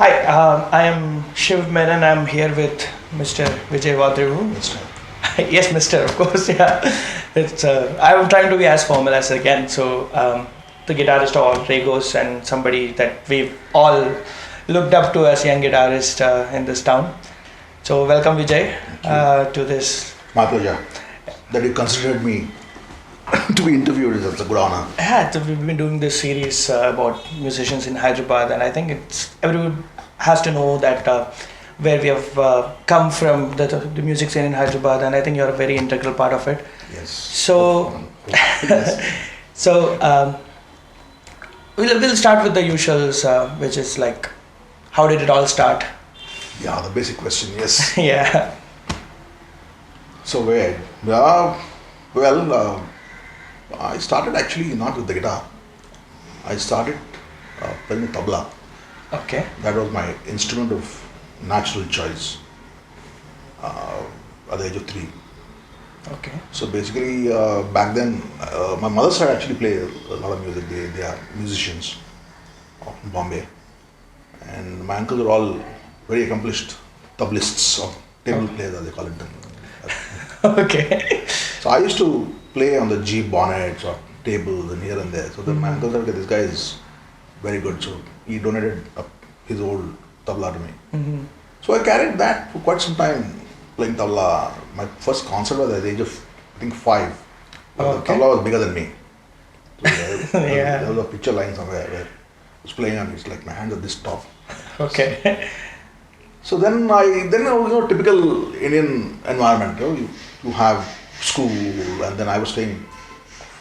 Hi, I am Shiv Menon. I'm here with Mr. Vijay Vadrevou. That's right. Yes, Mr. Of course, yeah. It's I'm trying to be as formal as I can. So, the guitarist of Alteregoz and somebody that we've all looked up to as young guitarist in this town. So, welcome Vijay to this. My pleasure. That you considered me to be interviewed is a good honor. Yeah, so we've been doing this series about musicians in Hyderabad, and I think it's everyone has to know that where we have come from, the music scene in Hyderabad, and I think you're a very integral part of it. Yes. So, Yes. so we'll start with the usuals, which is like, how did it all start? Yeah, the basic question, yes. Yeah. So where? Well, I started actually not with the guitar. I started playing the tabla. Okay. That was my instrument of natural choice at the age of 3. Okay. So basically, back then, my mother side actually played a lot of music. They are musicians from Bombay. And my uncles are all very accomplished tablists or table players, as they call it. Okay. So I used to play on the Jeep bonnets or tables and here and there. So then my uncle said, okay, this guy is very good. So he donated his old tabla to me. Mm-hmm. So I carried that for quite some time, playing tabla. My first concert was at the age of, I think, 5. Okay. The tabla was bigger than me. So Yeah. there was a picture lying somewhere where I was playing and it's like my hands are this top. Okay. So then typical Indian environment. You have school, and then I was staying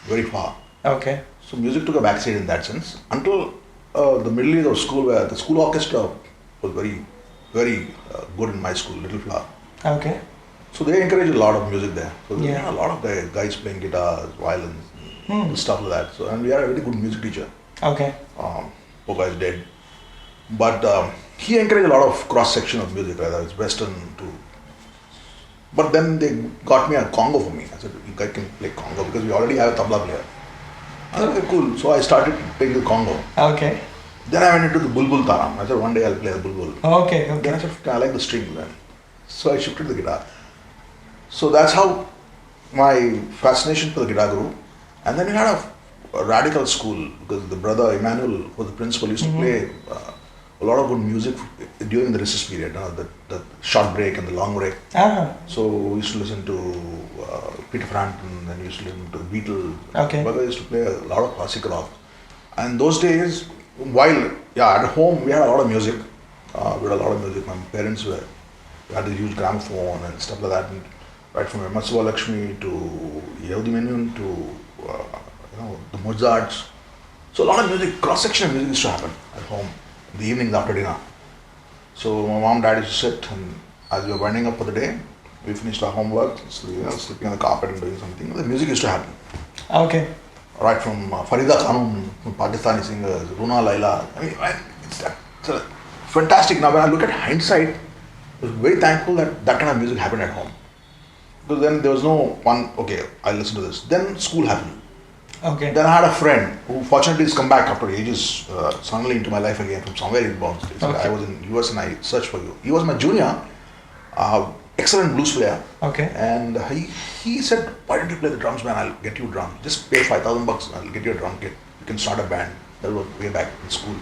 very far. Okay. So music took a backseat in that sense until the middle years of school, where the school orchestra was very, very good in my school, Little Flower. Okay. So they encouraged a lot of music there. So there Yeah. were a lot of guys playing guitars, violins, and stuff like that. So and we had a very good music teacher. Okay. Poor guy's dead. But he encouraged a lot of cross section of music, whether it's Western to. But then they got me a congo for me. I said, you guys can play congo because we already have a tabla player. I said, okay, cool. So I started playing the congo. Okay. Then I went into the bulbul taram. I said, one day I'll play the bulbul. Okay. Then Okay. I said, I like the string then. So I shifted to the guitar. So that's how my fascination for the guitar grew. And then we had a radical school because the brother Emmanuel, who was the principal, used to play a lot of good music during the recess period, the short break and the long break. Ah. So we used to listen to Peter Frampton, and we used to listen to the Beatles. Okay. Brother used to play a lot of classic rock. And those days, while at home we had a lot of music. We had a lot of music. My parents we had a huge gramophone and stuff like that. And right from Matsuva Lakshmi to Yehudi Menon to the Mozarts. So a lot of music, cross section of music used to happen at home in the evenings after dinner. So my mom and dad used to sit, and as we were winding up for the day, we finished our homework, so, sleeping on the carpet and doing something. The music used to happen. Okay. Right from Farida Khanum, from Pakistani singers, Runa Laila. I mean, it's a fantastic. Now when I look at hindsight, I was very thankful that that kind of music happened at home. Because then there was no one, okay, I'll listen to this. Then school happened. Okay. Then I had a friend who fortunately has come back after ages, suddenly into my life again from somewhere in bounced. Okay. I was in US and I searched for you. He was my junior, excellent blues player. Okay. And he said, why don't you play the drums, man? I'll get you a drum. Just pay $5,000, I'll get you a drum kit. You can start a band. That was way back in school.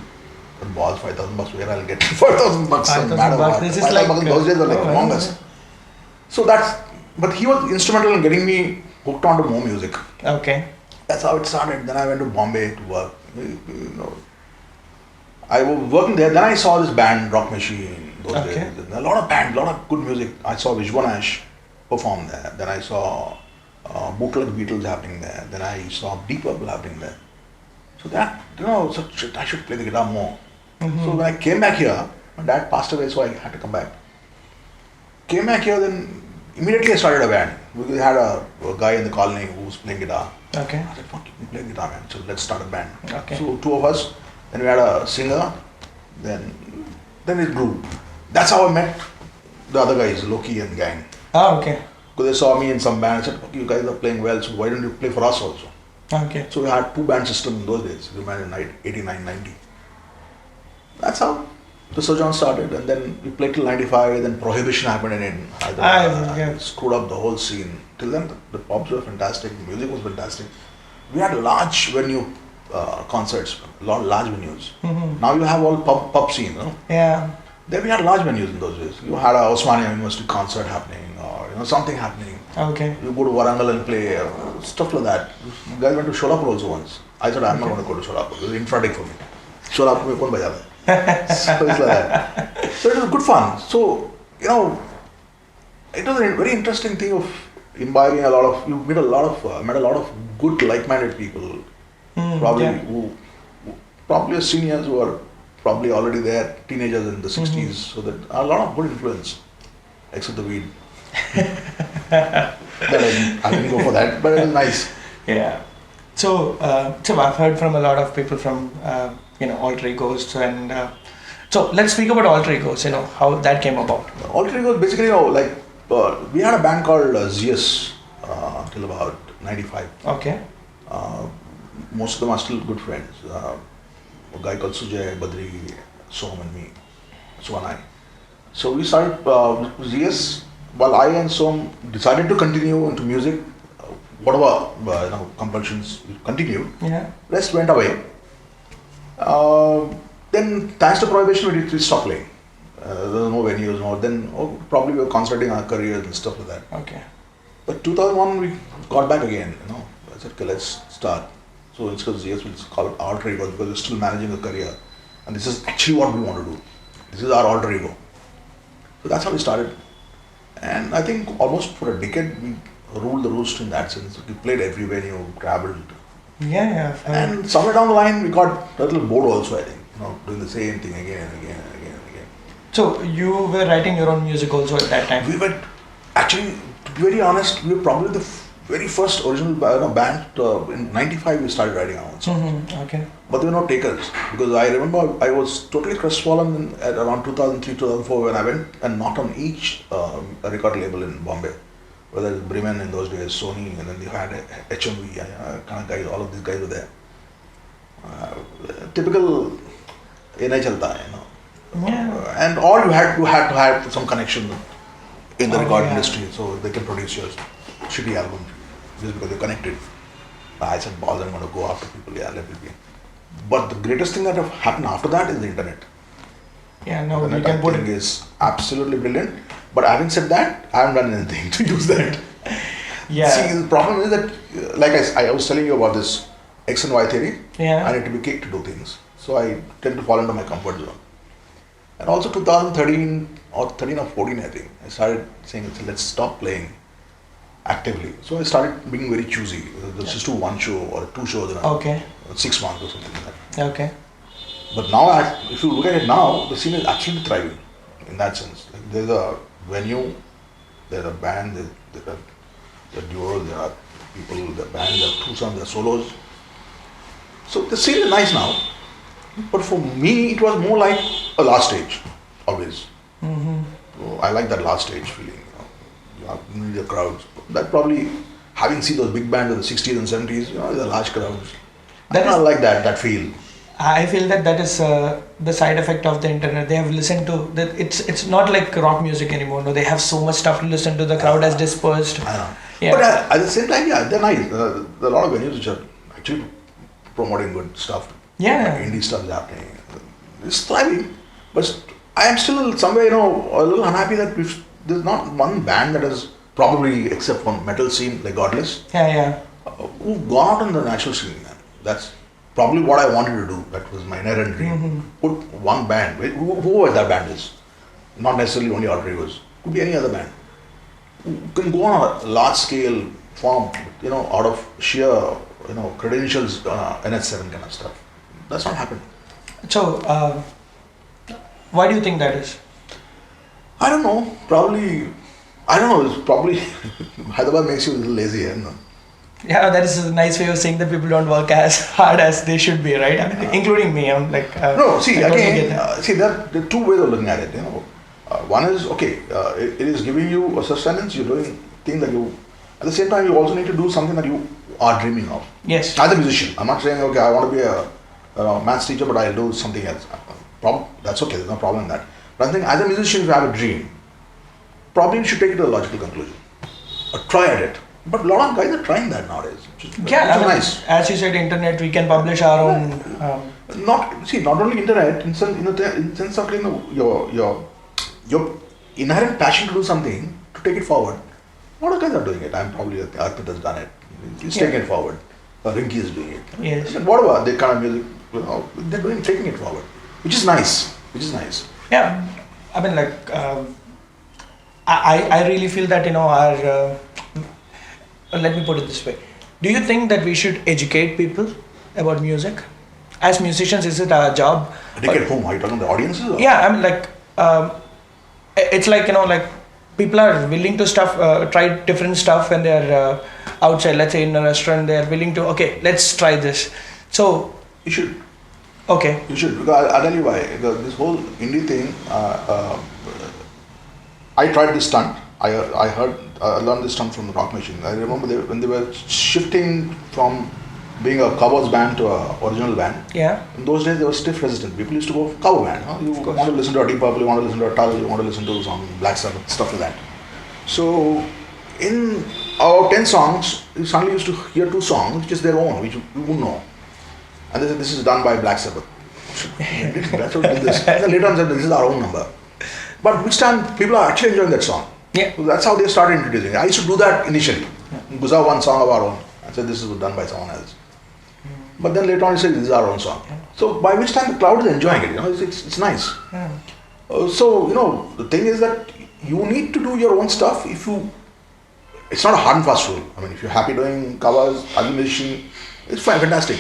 But balls, $5,000, where I'll get $5,000. $5,000. This is like $5,000 those days were like humongous. So but he was instrumental in getting me hooked onto more music. Okay. That's how it started. Then I went to Bombay to work. I was working there. Then I saw this band, Rock Machine. Those Okay. days. A lot of bands, a lot of good music. I saw Vijay Vadrevou perform there. Then I saw bootleg Beatles happening there. Then I saw Deep Purple happening there. So that, I should play the guitar more. So when I came back here, my dad passed away, so I had to come back. Came back here, then immediately I started a band. We had a guy in the colony who was playing guitar. Okay. I said, fuck, you can play guitar, man. So let's start a band. Okay. So 2 of us, then we had a singer, then it grew. That's how I met the other guys, Loki and gang. Ah, okay. Because they saw me in some band, I said, fuck, you guys are playing well, so why don't you play for us also? Okay. So we had 2 band system in those days, we met in 89, 90. That's how the Sojourn started, and then we played till 95, then Prohibition happened in Hyderabad. yeah. Screwed up the whole scene. Till then, the pubs were fantastic, the music was fantastic. We had large venue concerts, large venues. Now you have all pub scene, you know. Yeah. Then we had large venues in those days. You had a Osmania University concert happening, or something happening. Okay. You go to Warangal and play, stuff like that. You guys went to Sholapur also once. I thought I'm not going to go to Sholapur. It was infratic for me. Sholapur mein kaun bajata hai? So it's like that. So it was good fun. So, it was a very interesting thing of imbibing you met a lot of good like-minded people. Probably seniors who are probably already there, teenagers in the 60s. So that a lot of good influence, except the weed. I didn't go for that, but it was nice. Yeah. So I've heard from a lot of people from Alteregoz, and so let's speak about Alteregoz. How that came about. Alteregoz basically, we had a band called ZS till about 95. Okay. Most of them are still good friends. A guy called Vijay Vadrevou, Som and me, So and I. So we started ZS. While I and Som decided to continue into music, whatever compulsions continued. Yeah. Rest went away. Then thanks to Prohibition, we stopped playing. There were no venues, then probably we were concentrating on our careers and stuff like that. Okay. But 2001 we got back again. I said, okay, let's start. So instead of ZS, we'll call it Alteregoz because we're still managing a career, and this is actually what we want to do. This is our alter ego. So that's how we started. And I think almost for a decade we ruled the roost in that sense. We played every venue, traveled. Yeah. And somewhere down the line we got a little bored also, I think. Doing the same thing again and again and again and again. So you were writing your own music also at that time? We were actually, to be very honest, we were probably the very first original band. In 95 we started writing our own songs. Okay. But there were no takers, because I remember I was totally crestfallen at around 2003, 2004 when I went and knocked on each record label in Bombay. Whether it's Bremen in those days, Sony, and then you had HMV, kind of guys, all of these guys were there. Typical NI chalta hai, and all you had to have some connection in the record industry, so they can produce your shitty album just because you're connected. I said, balls, I'm going to go after people, let it be. But the greatest thing that have happened after that is the internet. Yeah, no, the you can put it is absolutely brilliant. But having said that, I haven't done anything to use that. Yeah. See, the problem is that, like I was telling you about this X and Y theory, I need to be kicked to do things. So I tend to fall into my comfort zone. And also 2013 or 14, I think, I started saying, let's stop playing actively. So I started being very choosy. Let's just do one show or two shows in 6 months or something like that. Okay. But now, if you look at it now, the scene is actually thriving in that sense. There's a venue, there's a band, there are duos, there are people, there are bands, there are two-songs, there are solos. So the scene is nice now. But for me, it was more like a last stage, always. So I like that last stage feeling. You need the crowds. That probably, having seen those big bands in the 60s and 70s, the large crowds. I like that feel. I feel that is the side effect of the internet. They have listened to that. It's not like rock music anymore. No, they have so much stuff to listen to. The crowd has dispersed. I know. Yeah. But at the same time, they're nice. There are a lot of venues which are actually promoting good stuff. Yeah. Indie stuff is happening. It's thriving. But I am still somewhere, a little unhappy that there's not one band that is probably, except for metal scene like Godless, who've gone out in the natural scene. That's probably what I wanted to do. That was my inherent dream. Put one band, whoever that band is, not necessarily only Alteregoz, could be any other band, who can go on a large scale form, out of sheer, credentials, NH7 kind of stuff. That's not happened. So, why do you think that is? I don't know. It's probably Hyderabad makes you a little lazy. Yeah, that is a nice way of saying that people don't work as hard as they should be, right? I mean, including me. I'm like. No, see, again, there are two ways of looking at it. One is, it is giving you a sustenance. You're doing things that you. At the same time, you also need to do something that you are dreaming of. Yes. As a musician, I'm not saying, I want to be a maths teacher, but I'll do something else. That's okay. There's no problem in that. But I think as a musician, if you have a dream, probably you should take it to a logical conclusion or try at it. But a lot of guys are trying that nowadays. Which is nice. As you said, internet, we can publish our own. Not only internet, in sense of your inherent passion to do something, to take it forward. A lot of guys are doing it. I'm probably Arpit has done it. He's taking it forward. Rinky is doing it. Yes. And whatever they kind of music, they're taking it forward, which is nice. Yeah, I mean, like, I really feel that our. Let me put it this way: do you think that we should educate people about music? As musicians, is it our job? Educate whom? Are you talking the audiences? Or? Yeah, I mean, like, it's like like people are willing to try different stuff when they're outside. Let's say in a restaurant, they're willing to let's try this. So you should. Okay. You should, because I'll tell you why. This whole indie thing, I tried this stunt. I learned this stunt from the Rock Machine. I remember when they were shifting from being a covers band to a original band. Yeah. In those days, they were stiff resistant. People used to go for cover band. Huh? You want to listen to a Deep Purple, you want to listen to a Tull, you want to listen to some Black Sabbath, stuff like that. So, in our 10 songs, you suddenly used to hear 2 songs, which is their own, which you wouldn't know. And they said, this is done by Black Sabbath. That's what did this. And then later on said, this is our own number. But which time people are actually enjoying that song. Yeah. So that's how they started introducing it. I used to do that initially. Guza one song of our own. I said, this is done by someone else. But then later on he said, this is our own song. Yeah. So by which time the crowd is enjoying it, it's nice. Yeah. So, the thing is that you need to do your own stuff it's not a hard and fast rule. I mean, if you're happy doing covers, as a musician, it's fine, fantastic.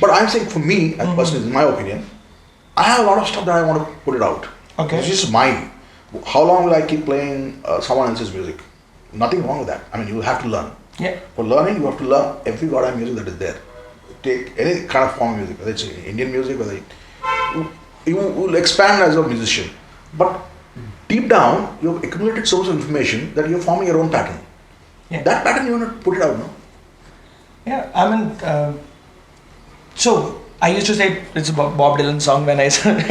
But I'm saying for me, as personally, in my opinion, I have a lot of stuff that I want to put it out. Okay. It's just mine. How long will I keep playing someone else's music? Nothing wrong with that. I mean, you have to learn. Yeah. For learning, you have to learn every goddamn music that is there. Take any kind of form of music, whether it's Indian music, whether you will expand as a musician. But deep down, you've accumulated so much of information that you're forming your own pattern. Yeah. That pattern you want to put it out, no? Yeah, I mean, so I used to say it's a Bob Dylan song when I said,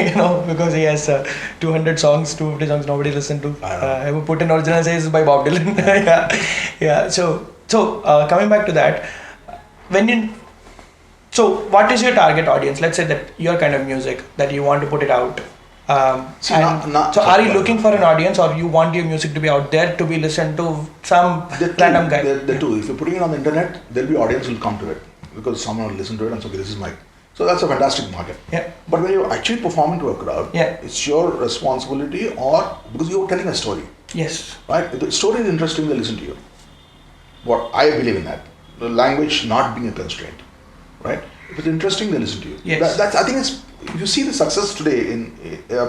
because he has 200 songs, 250 songs nobody listened to. I would put an original and say it's by Bob Dylan. yeah. So coming back to that, so what is your target audience? Let's say that your kind of music that you want to put it out. So are you looking for an audience, or you want your music to be out there to be listened to some random guy? The two. If you're putting it on the internet, there'll be audience who will come to it because someone will listen to it and say, okay, this is my. So that's a fantastic market. Yeah. But when you're actually performing to a crowd, it's your responsibility, or because you're telling a story. Yes. Right. If the story is interesting, they listen to you. What I believe in that, the language not being a constraint. Right. If it's interesting, they listen to you. Yes. That's I think it's. If you see the success today in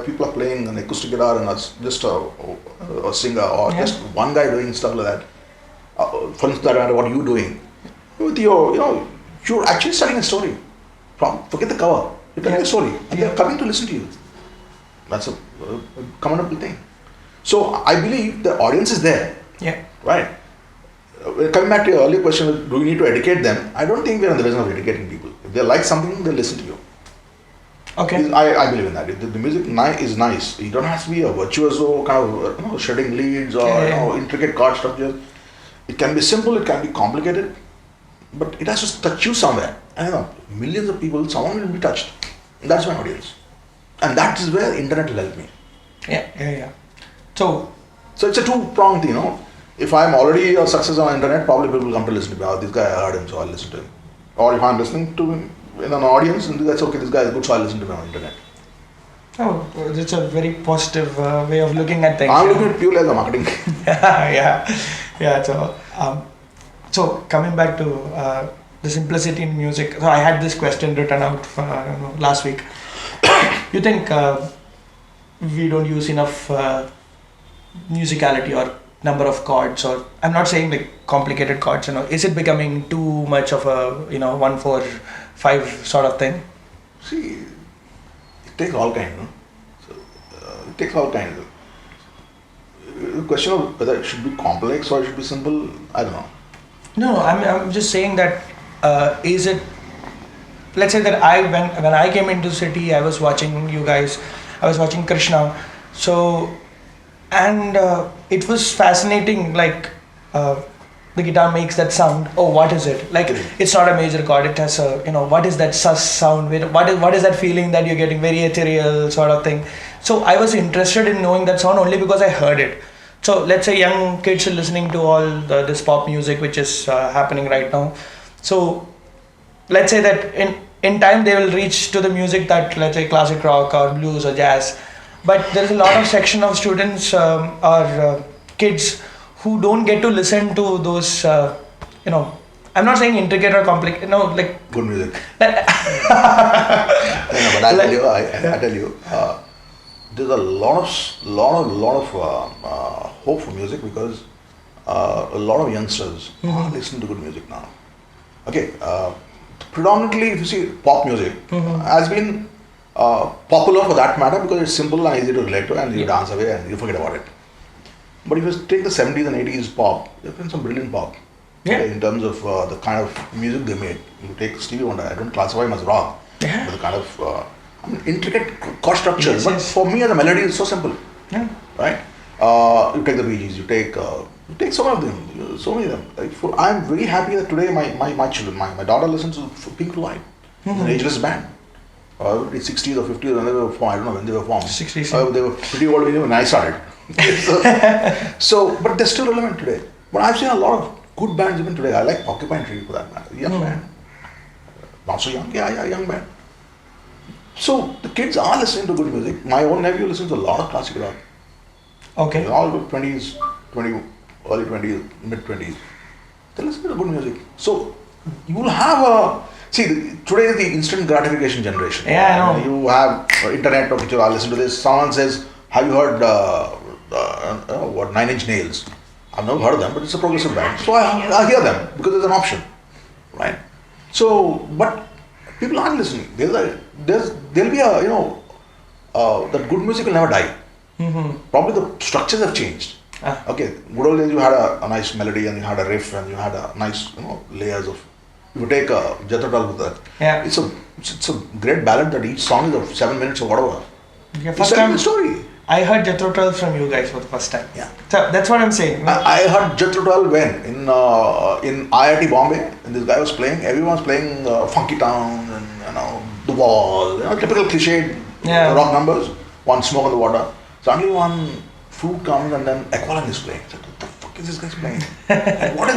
people are playing an acoustic guitar and just a singer or just one guy doing stuff like that. For instance, what you're doing with your, you're actually telling a story. Forget the cover. You're telling a story, and they're coming to listen to you. That's a commendable thing. So I believe the audience is there. Yeah. Right. Coming back to your earlier question, do we need to educate them? I don't think we're in the business of educating people. If they like something, they'll listen to you. Okay. I believe in that. The music is nice. You don't have to be a virtuoso kind of shredding leads or intricate chord structures. It can be simple. It can be complicated, but it has to touch you somewhere. And millions of people, someone will be touched. That's my audience, and that is where internet will help me. Yeah. So it's a two-pronged thing. If I'm already a success on the internet, probably people will come to listen to me. Oh, this guy, I heard him, so I'll listen to him. Or if I'm listening to him in an audience, and that's okay, this guy is good, so I'll listen to him on the internet. Oh, that's a very positive way of looking at things. I'm looking at purely as a marketing. Yeah. So coming back to the simplicity in music. So I had this question written out last week. You think we don't use enough musicality or number of chords, or I'm not saying like complicated chords, is it becoming too much of a 1-4-5 sort of thing? See, it takes all kinds, it takes all kinds. The question of whether it should be complex or it should be simple, I don't know. No, I'm just saying that is it let's say that when I came into the city, I was watching you guys, I was watching Krishna, so and it was fascinating. Like the guitar makes that sound. Oh, what is it? Like it's not a major chord. It has a what is that sus sound? What is that feeling that you're getting? Very ethereal sort of thing. So I was interested in knowing that sound only because I heard it. So let's say young kids are listening to all this pop music which is happening right now. So let's say that in time they will reach to the music that, let's say, classic rock or blues or jazz. But there is a lot of section of students or kids who don't get to listen to those. I'm not saying intricate or complex. Like good music. But I tell you. There's a lot of hope for music because a lot of youngsters are listening to good music now. Okay, predominantly if you see pop music has been popular for that matter because it's simple and easy to relate to and you dance away and you forget about it. But if you take the 70s and 80s pop, there's been some brilliant pop. Okay, in terms of the kind of music they made. You take Stevie Wonder, I don't classify him as rock, but the kind of intricate chord structures, but for me the melody is so simple, right? You take the Bee Gees, you take some of them, so many of them. Like I'm very happy that today my children, my daughter listens to Pink Floyd. It's an ageless band. It's 60s or 50s when they were formed. I don't know when they were formed. 60s. They were pretty old when I started. But they're still relevant today. But I've seen a lot of good bands even today. I like Porcupine Tree for that matter. Young band. Not so young. Yeah, young band. So the kids are listening to good music. My own nephew listens to a lot of classical rock. Okay. All the 20s, early 20s, mid 20s. They listen to good music. So you will have today is the instant gratification generation. Yeah, I know. You have internet or picture. I listen to this. Someone says, "Have you heard what 9 Inch Nails?" I've never heard of them, but it's a progressive band. So I hear them because there's an option, right? So, but people aren't listening. There'll be that good music will never die. Probably the structures have changed. Okay, good old days you had a nice melody and you had a riff and you had a nice layers of. If you take Jethro Tull with that, it's a great ballad that each song is of 7 minutes or whatever. It's telling the story. I heard Jethro Tull from you guys for the first time. Yeah. So that's what I'm saying. I heard Jethro Tull when in IIT Bombay, and this guy was playing. Everyone was playing Funky Town and The Wall, typical cliched rock numbers. One Smoke on the Water. Suddenly one flute comes and then Aqualung is playing. So, what the fuck is this guy playing? What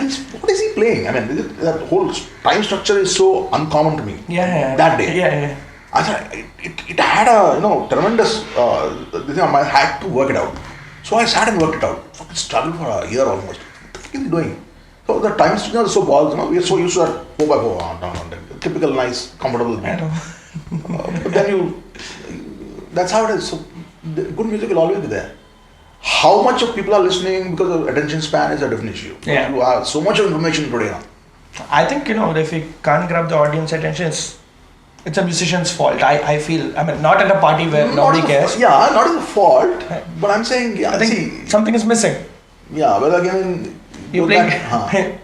is he playing? I mean, that whole time structure is so uncommon to me. That day. Yeah. I thought it had a tremendous I had to work it out. So I sat and worked it out. Fucking struggled for a year almost. What the fuck is he doing? So the time structure is so balls, we are so used to that 4x4 typical nice comfortable beat. But then that's how it is. So the good music will always be there. How much of people are listening because of attention span is a different issue. Yeah. You have so much information today now. I think if you can't grab the audience attention, it's a musician's fault. I feel. I mean, not at a party where nobody cares. Not as a fault. But I'm saying, I think something is missing. Yeah, well again, you play.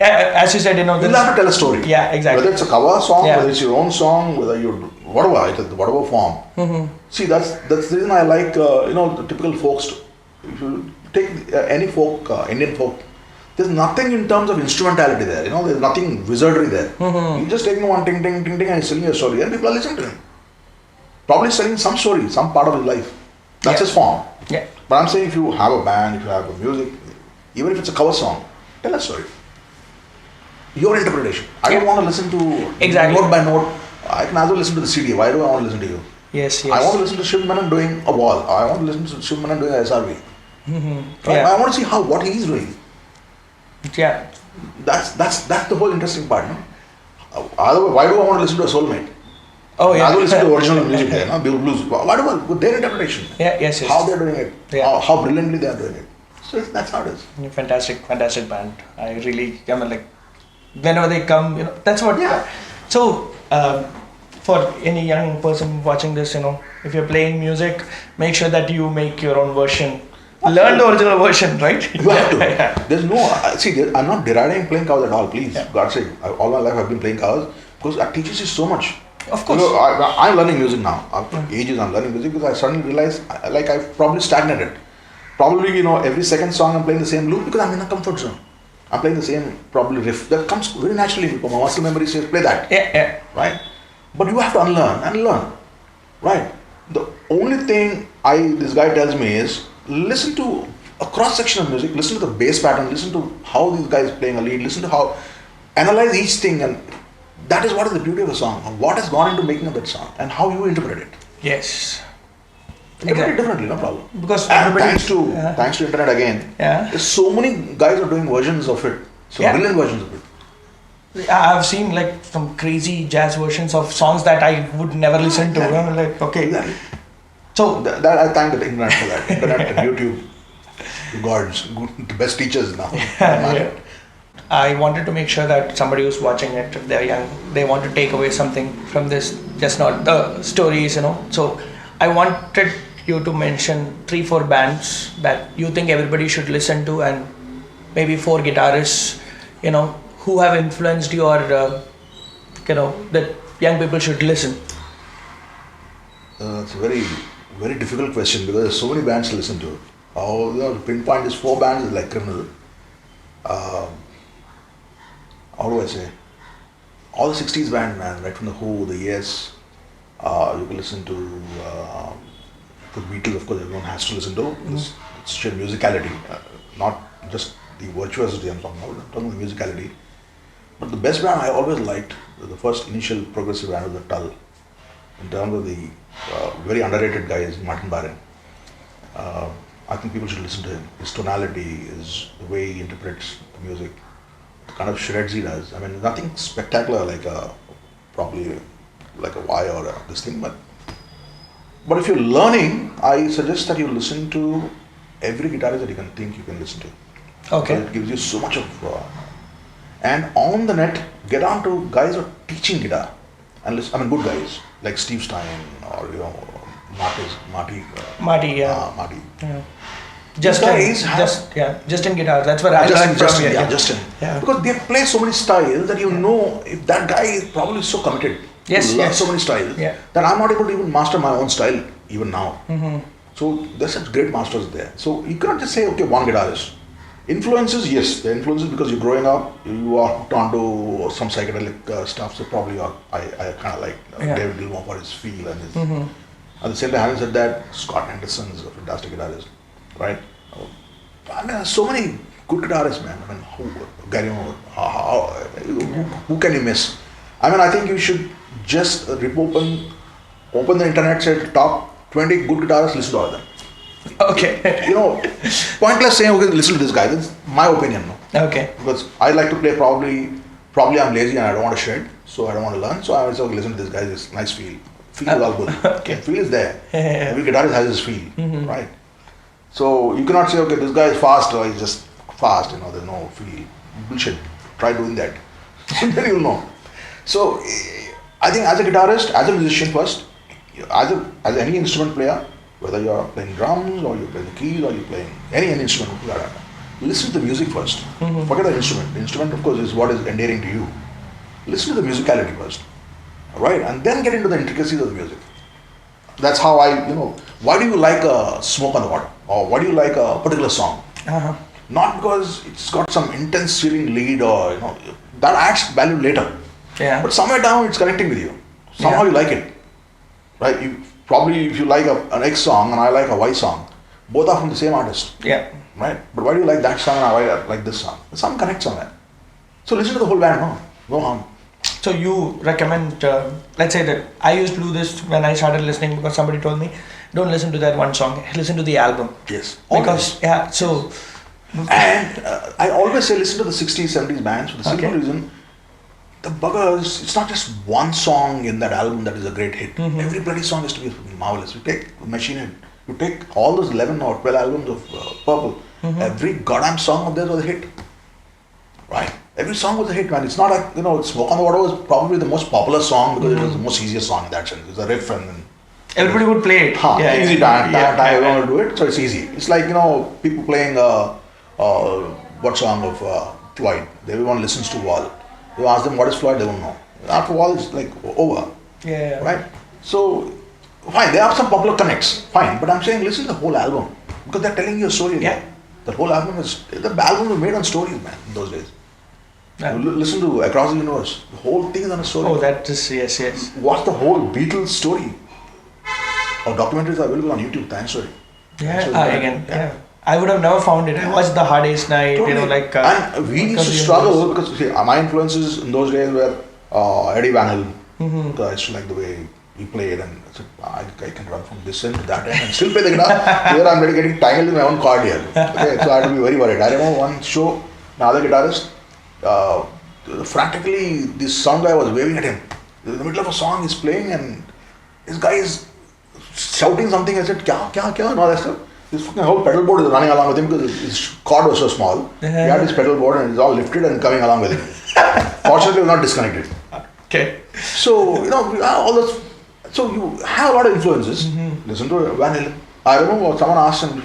As you said, you'll have to tell a story. Yeah, exactly. Whether it's a cover song, whether it's your own song, whether you whatever form. See, that's the reason I like the typical folk. If you take any folk, Indian folk, there's nothing in terms of instrumentality there. There's nothing wizardry there. You're just taking one ting ting ting ting and he's telling you a story, and people are listening to him. Probably telling some story, some part of his life. That's his form. Yeah. But I'm saying if you have a band, if you have a music, even if it's a cover song, tell a story. Your interpretation. I don't want to listen to note by note. I can as well listen to the CD. Why do I want to listen to you? Yes. I want to listen to Shiv Menon doing a wall. I want to listen to Shiv Menon doing a SRV. I want to see what he's doing. Yeah. That's the whole interesting part. No? Otherwise, why do I want to listen to a soulmate? Oh yeah. I will listen to original music there, blues. Why do I with their interpretation? Yeah. Yes. How they're doing it. Yeah. How brilliantly they are doing it. So that's how it is. Fantastic band. I really, whenever they come, that's what. Yeah. So, for any young person watching this, if you're playing music, make sure that you make your own version. Learn the original version, right? You have to. There's no. I'm not deriding playing covers at all. Please, God's sake. All my life I've been playing covers. because that teaches you so much. Of course. I'm learning music now. After ages, I'm learning music because I suddenly realized, like, I've probably stagnated. Probably, every second song I'm playing the same loop because I'm in a comfort zone. I'm playing the same probably riff that comes very naturally. My muscle memory says play that. Yeah. Right. But you have to unlearn and learn. Right. The only thing this guy tells me is listen to a cross section of music. Listen to the bass pattern. Listen to how these guys playing a lead. Listen to how analyze each thing, and that is what is the beauty of a song. What has gone into making of that song and how you interpret it. Yes. Interpret it differently, no problem. Because thanks to internet again, there's so many guys are doing versions of it. So brilliant versions of it. I've seen like some crazy jazz versions of songs that I would never listen to. I'm like, okay. Exactly. So that I thank the internet for that. Internet and YouTube, gods, the best teachers now. I wanted to make sure that somebody who's watching it, if they're young, they want to take away something from this, just not the stories, So I wanted you to mention 3-4 bands that you think everybody should listen to, and maybe 4 guitarists, who have influenced you, or that young people should listen. It's a very, very difficult question because there's so many bands to listen to. To pinpoint these 4 bands is like criminal. How do I say? All the 60s band, man, right from the Who, the Yes, you can listen to the Beatles, of course, everyone has to listen to. It's sheer musicality, not just the virtuosity I'm talking about, I'm talking about the musicality. But the best band I always liked, the first initial progressive band was the Tull. In terms of the very underrated guy is Martin Barron. I think people should listen to him. His tonality, the way he interprets the music, the kind of shreds he does. I mean, nothing spectacular like probably like a Y or this thing, but if you're learning, I suggest that you listen to every guitarist that you can think you can listen to. Okay. Because it gives you so much of. And on the net, get on to guys who are teaching guitar, and listen. I mean, good guys like Steve Stein or Marty. Marty. Yeah. Justin guitar. That's where I learned from. Justin. Yeah. Because they play so many styles that if that guy is probably so committed. Learn so many styles that I'm not able to even master my own style even now. Mm-hmm. So there's such great masters there. So you cannot just say, okay, one guitarist. Influences, yes, the influences because you're growing up, you are hooked onto some psychedelic stuff. So probably I kind of like David Gilmour for his feel and his. At the same time, having said that, Scott Henderson is a fantastic guitarist, right? I mean, there's so many good guitarists, man. I mean, Gary Moore, who can you miss? I mean, I think you should just open the internet, say top 20 good guitarists, listen to all of them. Okay. Pointless saying, okay, listen to this guy. That's my opinion. No? Okay. Because I like to play probably I'm lazy and I don't want to shred, so I don't want to learn. So I would say, okay, listen to this guy, this nice feel. Feel is all good. Okay. Feel is there. Yeah. Every guitarist has his feel, right? So you cannot say, okay, this guy is fast or he's just fast, there's no feel. Bullshit. Try doing that. Then you'll know. So I think as a guitarist, as a musician first, as any instrument player, whether you're playing drums or you're playing the keys or you're playing any instrument, listen to the music first. Forget the instrument. The instrument, of course, is what is endearing to you. Listen to the musicality first, right? And then get into the intricacies of the music. That's how why do you like Smoke on the Water? Or why do you like a particular song? Uh-huh. Not because it's got some intense feeling lead or, that adds value later. Yeah. But somewhere down it's connecting with you. Somehow you like it. Right? If you like an X song and I like a Y song, both are from the same artist. Yeah. Right? But why do you like that song and I like this song? Some connect somewhere. So listen to the whole band, no harm. So you recommend, let's say that I used to do this when I started listening because somebody told me, don't listen to that one song, listen to the album. Yes. Because, so... And I always say listen to the 60s, 70s bands for the simple reason, the buggers, it's not just one song in that album that is a great hit. Every bloody song has to be marvelous. You take Machine Head, you take all those 11 or 12 albums of Purple, every goddamn song of theirs was a hit. Right? Every song was a hit, man. It's not like, Smoke on the Water was probably the most popular song because it was the most easiest song in that sense. It's a riff and then everybody would play it. Easy time, everyone will do it, so it's easy. It's like, people playing what song of Floyd? Everyone listens to Wall. You ask them what is Floyd, they won't know. After a while, it's like over. Yeah. Right? So, fine, they have some popular connects, fine, but I'm saying listen to the whole album because they're telling you a story. Yeah. Again. The whole album the album was made on stories, man, in those days. Yeah. You listen to Across the Universe, the whole thing is on a story. Oh, that is, yes. Watch the whole Beatles story. Our documentaries are available on YouTube, thanks to it. Yeah. I would have never found it. I watched the Hard Day's Night, Totally. And we used to struggle because see, my influences in those days were Eddie Van Halen. Because I used to like the way he played, and I said, I can run from this end to that end and still play the guitar. Here I'm really getting tangled in my own chord here. Okay, so I had to be very worried. I remember one show, another guitarist, frantically, this sound guy was waving at him. In the middle of a song, he's playing, and this guy is shouting something. I said, kya, and all that stuff. His fucking whole pedal board is running along with him because his chord was so small. He had his pedal board and it's all lifted and coming along with him. Fortunately, it was not disconnected. Okay. So, all this. So, you have a lot of influences. Listen to Van Halen. I remember someone asked him,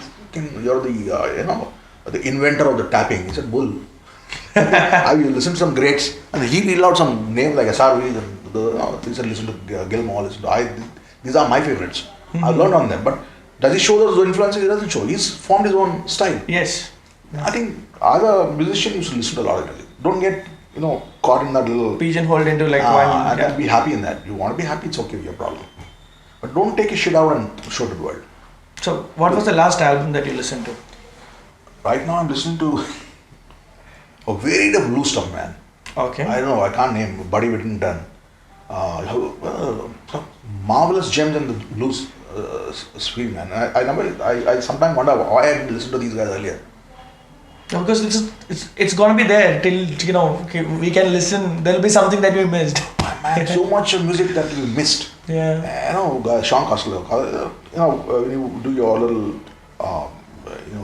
you're the inventor of the tapping. He said, bull. I will listen to some greats. And he read out some names like SRV. He said, listen to Gilmore. These are my favorites. I've learned on them. But does he show those influences? He doesn't show. He's formed his own style. Yes. I think as a musician, you should listen to a lot of music. Don't get caught in that little pigeonholed into one. And then be happy in that. You want to be happy, it's okay, your problem. But don't take your shit out and show it to the world. So, what was the last album that you listened to? Right now, I'm listening to a varied of blues stuff, man. Okay. I don't know. I can't name Buddy Whittington. Marvelous gems in the blues sphere, man. I sometimes wonder why I didn't listen to these guys earlier. Because it's gonna be there till we can listen. There'll be something that we missed. Man, so much of music that we missed. Yeah. Sean Costello. When you do your little,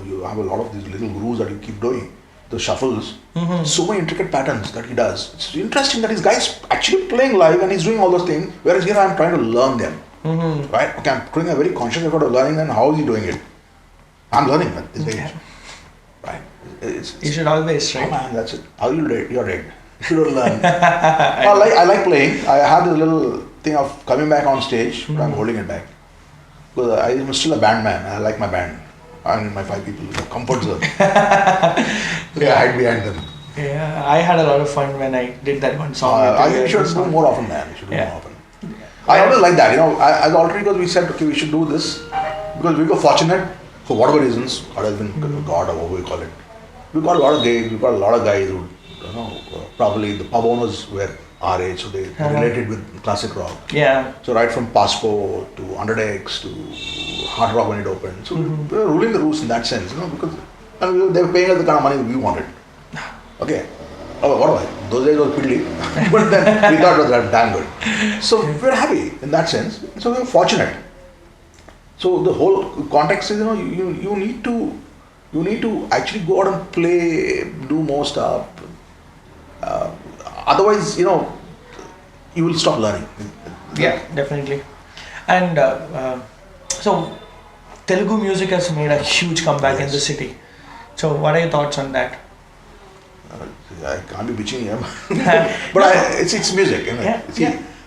you have a lot of these little grooves that you keep doing, the shuffles. So many intricate patterns that he does. It's interesting that this guy's actually playing live and he's doing all those things. Whereas here I'm trying to learn them. Right? Okay, I'm doing a very conscious effort of learning them. How is he doing it? I'm learning at this age. Right? You should always, right? Oh man, that's it. How you do it? You're right. You should learn. I like playing. I have this little thing of coming back on stage, but I'm holding it back. Because I'm still a band man. I like my band. I'm my 5 people. Comfort zone. I hide behind them. Yeah, I had a lot of fun when I did that one song. You should do more often, man. You should do more often. I always like that. As Alteregoz, we said, okay, we should do this because we were fortunate for whatever reasons, or has been God or whatever we call it. We got a lot of gigs. We got a lot of guys who, probably the pub owners were R.A.H, so they related with classic rock. Yeah. So right from Passport to Underdex to Hard Rock when it opened. So we were ruling the roost in that sense, because they were paying us the kind of money we wanted. Okay. Oh, what was it? Those days was piddly. But then we thought it was damn good. So we were happy in that sense. So we were fortunate. So the whole context is, you need to actually go out and play, do more stuff. Otherwise, you will stop learning. Yeah, definitely. And so, Telugu music has made a huge comeback in the city. So, what are your thoughts on that? I can't be bitching here, but it's music.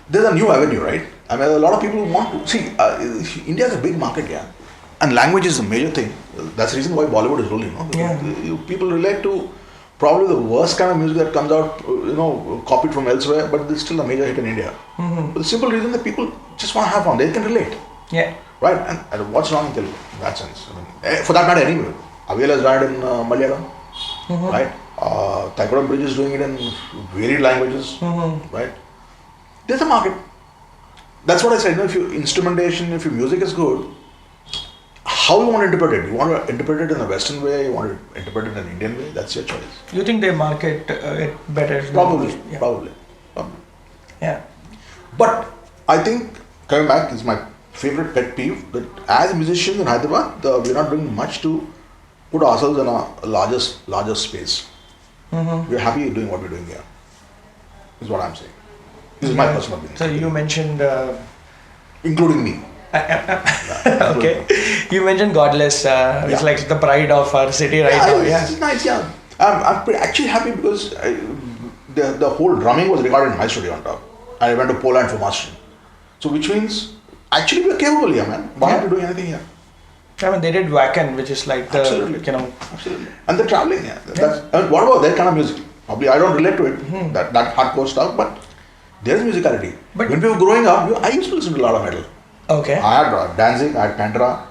There's a new avenue, right? I mean, a lot of people want to see. India is a big market, and language is a major thing. That's the reason why Bollywood is ruling. People relate to probably the worst kind of music that comes out, copied from elsewhere, but it's still a major hit in India. For the simple reason that people just want to have fun. They can relate. Yeah. Right? And what's wrong in Telugu in that sense? For that matter, anyway. Aviel has done it in Malayalam, right? Thaikuram Bridge is doing it in varied languages, right? There's a market. That's what I said. If your instrumentation, if your music is good, how you want to interpret it? You want to interpret it in a Western way? You want to interpret it in an Indian way? That's your choice. You think they market it better? Probably. Yeah. But I think, coming back, is my favorite pet peeve that as musicians in Hyderabad, we're not doing much to put ourselves in a larger space. We're happy doing what we're doing here. Is what I'm saying. This is my personal opinion. So you mentioned... including me. Okay. You mentioned Godless. It's like the pride of our city right now. It's nice, I'm actually happy because the whole drumming was recorded in my studio on top. I went to Poland for mastering. So which means actually we're capable here, man. Why aren't we doing anything here? I mean, they did Wacken, which is like the, Absolutely. you know. Absolutely. And they're traveling, yeah. I mean, what about that kind of music? Probably I don't relate to it, that hardcore stuff, but there's musicality. But when we were growing up, I used to listen to a lot of metal. Okay. I had Danzig, I had Pantera.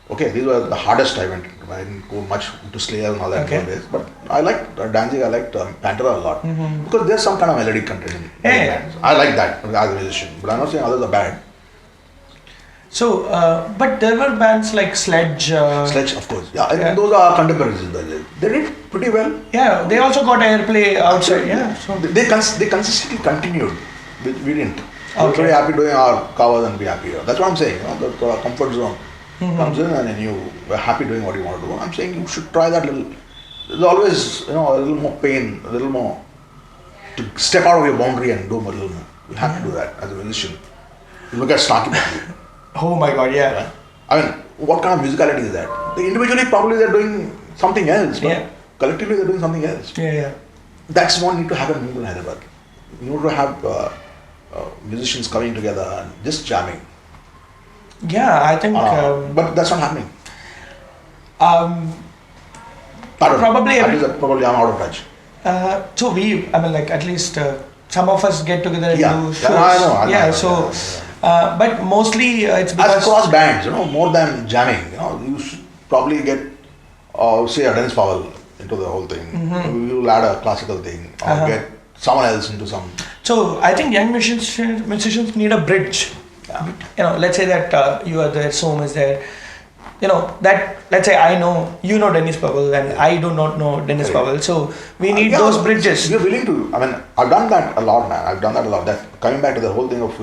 Okay, these were the hardest I went. I didn't go much to Slayer and all that nowadays. But I liked Danzig, I liked Pantera a lot. Because there's some kind of melodic content in bands. I like that as a musician. But I'm not saying others are bad. So, but there were bands like Sledge. Sledge, of course. Yeah, and those are contemporaries. They did pretty well. Yeah, they also got airplay outside. Yeah. So They consistently continued. We didn't. We were Okay. very happy doing our covers and be happy. That's what I'm saying. The comfort zone comes in and then you were happy doing what you want to do. I'm saying you should try that little. There's always, a little more pain, a little more to step out of your boundary and do a little more. You have to do that as a musician. You look at Snarky Puppy. oh my God, yeah. Right? I mean, what kind of musicality is that? Individually, probably they're doing something else, but collectively they're doing something else. Yeah. That's what need to happen in Hyderabad. You need to have musicians coming together and just jamming. Yeah, I think. But that's not happening. Probably. Probably I'm out of touch. So I mean, like at least some of us get together and do shows. I know. But mostly it's because As cross bands, more than jamming, you should probably get, say, a Dennis Powell into the whole thing. You'll add a classical thing, or get someone else into some. So I think young musicians need a bridge. Let's say that you are there, Som is there. That let's say I know Dennis Powell and I do not know Dennis Powell. So we need those bridges. We're willing to. I mean, I've done that a lot, man. I've done that a lot. That coming back to the whole thing of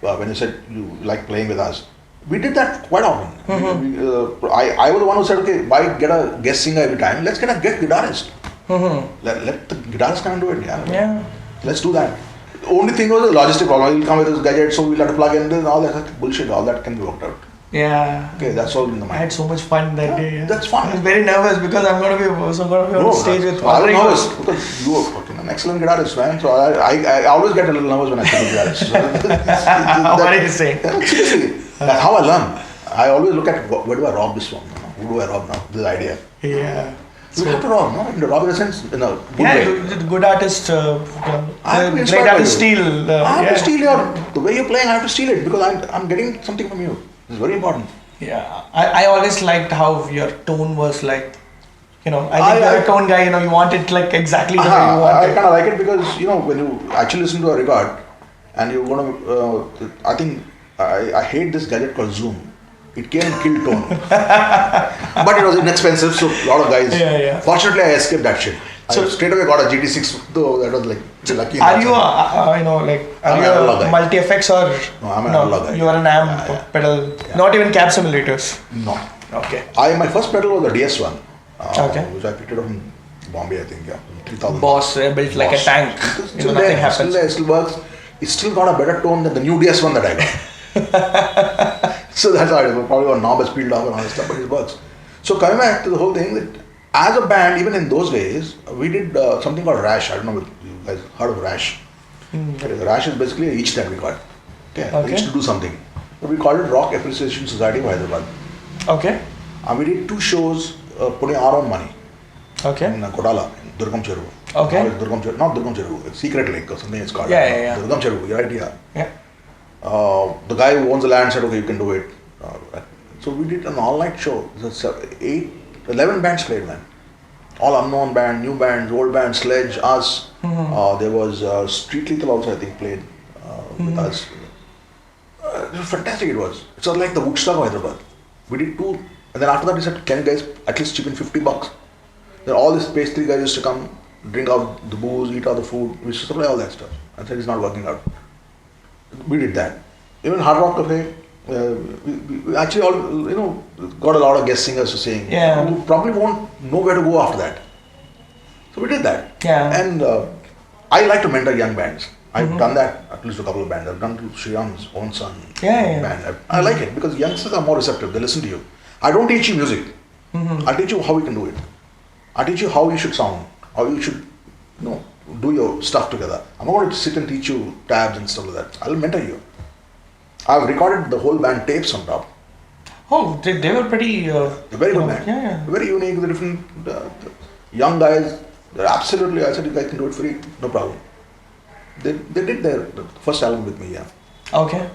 when you said you like playing with us, we did that quite often. I was the one who said, okay, why get a guest singer every time? Let's get a guest guitarist. Let the guitarist come and do it. Yeah. Let's do that. The only thing was the logistic problem. He'll come with his gadget, so we'll have to plug in and all that bullshit. All that can be worked out. Yeah. Okay, that's all in the mind. I had so much fun that day. Yeah. That's fun. I was very nervous because I'm going to be on stage with I was nervous because you were fucking an excellent guitarist, man. So I always get a little nervous when I see a guitarist. What are you saying? Seriously, that's how I learn. I always look at where do I rob this from? Who do I rob now? This idea. Yeah. You have to rob, no? In the rob in a sense, in a good way. Good artist. Great artist steal. I have to steal the way you're playing. I have to steal it because I'm getting something from you. It's very important. Yeah, I always liked how your tone was like. I think you're a tone guy. You want it like exactly the way you want I it. kind of like it because when you actually listen to a record and you're gonna, I think I hate this gadget called Zoom. It came and killed tone, but it was inexpensive, so a lot of guys. Yeah. Fortunately, I escaped that shit. So I straight away got a GT6, though that was like lucky. Are you are you a multi effects or no? I'm an analog guy. You are an amp pedal, not even cab simulators. No. Okay. My first pedal was a DS1, which I picked it up from Bombay, I think. 3000. Boss built like a tank. Still nothing there, happens. Still there, still works. It's still got a better tone than the new DS1 that I got. So that's how it is. Probably one knob is peeled off and all that stuff, but it works. So coming back to the whole thing, that as a band, even in those days, we did something called R.A.S.H. I don't know if you guys heard of R.A.S.H. R.A.S.H. is basically each that we got. Okay. Each to do something. But we called it Rock Appreciation Society of Hyderabad. Okay. And we did 2 shows putting our own money. Okay. In Kodala, in Durgam Cheruvu. Okay. Not Durgam Cheruvu, Secret Lake or something it's called. Yeah. Durgam Cheruvu, right here. Yeah. The guy who owns the land said, okay, you can do it. So we did an all-night show. 11 bands played, man. All unknown band, new bands, old bands, Sledge, us. There was Street Lethal also, I think, played with us. It was fantastic, it was. It was like the Woodstock of Hyderabad. We did 2, and then after that we said, can you guys at least chip in $50? Then all these pastry guys used to come, drink out the booze, eat out the food. We used to supply all that stuff. I said, it's not working out. We did that. Even Hard Rock Cafe, we actually all, got a lot of guest singers to sing. Yeah. We probably won't know where to go after that. So we did that. Yeah. And I like to mentor young bands. I've done that at least a couple of bands. I've done to Sriram's own son band. I like it because youngsters are more receptive. They listen to you. I don't teach you music. I teach you how you can do it. I teach you how you should sound, how you should, do your stuff together. I'm not going to sit and teach you tabs and stuff like that. I'll mentor you. I've recorded the whole band tapes on top. Oh, they were pretty. They're very good band. Yeah. Very unique. The different young guys. They're absolutely. I said you guys can do it free, no problem. They did their first album with me. Yeah. Okay.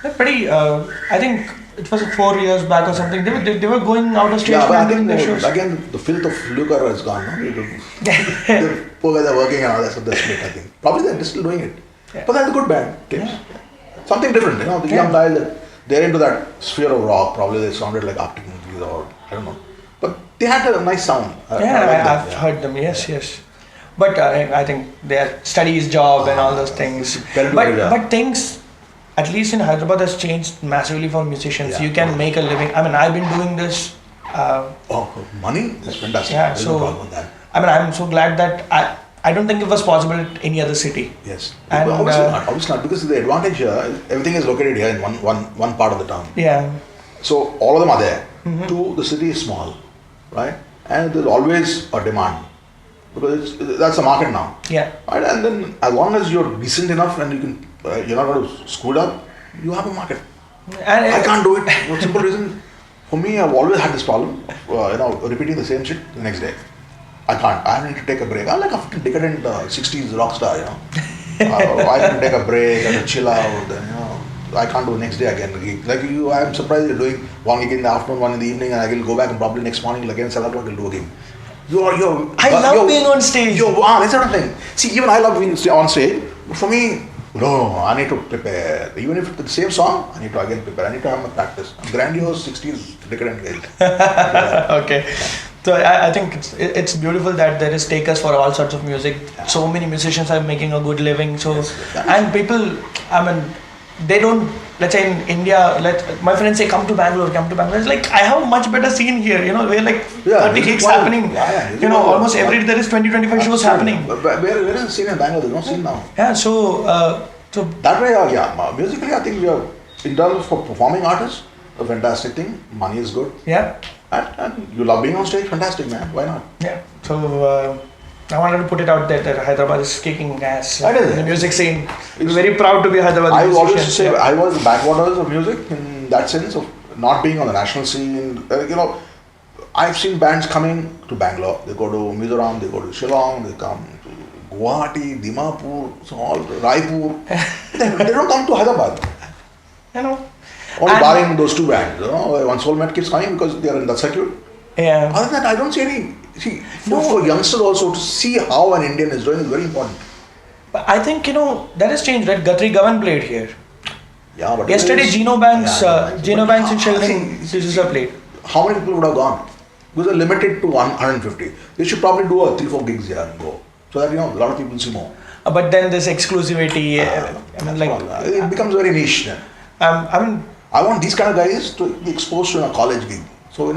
They're pretty. I think it was 4 years back or something. They were going out of station Yeah, but I and doing think their shows. again the filth of lucre has gone. No? The poor guys are working and all that stuff. They're split. I think probably they're still doing it. Yeah. But that's a good band. Tapes. Yeah. Something different. The young guys they're into that sphere of rock. Probably they sounded like Arctic Monkeys or I don't know. But they had a nice sound. I've heard them. Yes. But I think their studies, job, and all those things. But things, at least in Hyderabad, has changed massively for musicians. Yeah. You can make a living. I mean, I've been doing this. Money? That's fantastic. Yeah. There's So no problem with that. I mean, I'm so glad that I don't think it was possible in any other city. Yes. And, obviously not. Because the advantage here, everything is located here in one part of the town. Yeah. So all of them are there. Two, the city is small, right? And there's always a demand. Because that's the market now. Yeah. Right? And then as long as you're decent enough and you can, you're not going to screw it up, you have a market. And I can't do it. For simple reason, for me, I've always had this problem, repeating the same shit the next day. I can't. I need to take a break. I'm like a fucking decadent 60s rock star, I need to take a break and chill out. And, I can't do the next day again. Like you, I'm surprised you're doing one gig in the afternoon, one in the evening, and I will go back and probably next morning again 7 o'clock I'll do again. I love being on stage. That's sort of thing. See, even I love being on stage. But for me, no, I need to prepare. Even if it's the same song, I need to again prepare. I need to have my practice. Grandiose 60s decadent guys. Okay. So I think it's beautiful that there is takers for all sorts of music. Yeah. So many musicians are making a good living. So Yes. and people, I mean, they don't. Let's say in India, my friends say come to Bangalore. It's like I have a much better scene here. We're like 30 gigs happening. Almost every day there is 20-25 shows happening. Where is the scene in Bangalore? There's no scene now. Yeah. So That way, musically, I think we are in terms for performing artists, a fantastic thing. Money is good. Yeah. And you love being on stage, fantastic, man. Why not? Yeah. So I wanted to put it out there that Hyderabad is kicking ass in the music scene. We're very proud to be Hyderabad. I always say I was the backwaters of music in that sense of not being on the national scene. I've seen bands coming to Bangalore. They go to Mizoram, they go to Shillong, they come to Guwahati, Dimapur, Raipur. they don't come to Hyderabad. Only barring those two bands. One Soulmate keeps coming because they are in that circuit. Yeah. Other than that, I don't see any. For youngsters also to see how an Indian is doing is very important. But I think that has changed, right? Guthrie Govan played here. Yeah, but yesterday Gino Banks in Sheldon Digital played. How many people would have gone? Because they're limited to 150. They should probably do 3-4 gigs here and go. So that a lot of people see more. But then this exclusivity, it becomes very niche then. I want these kind of guys to be exposed to a college gig. So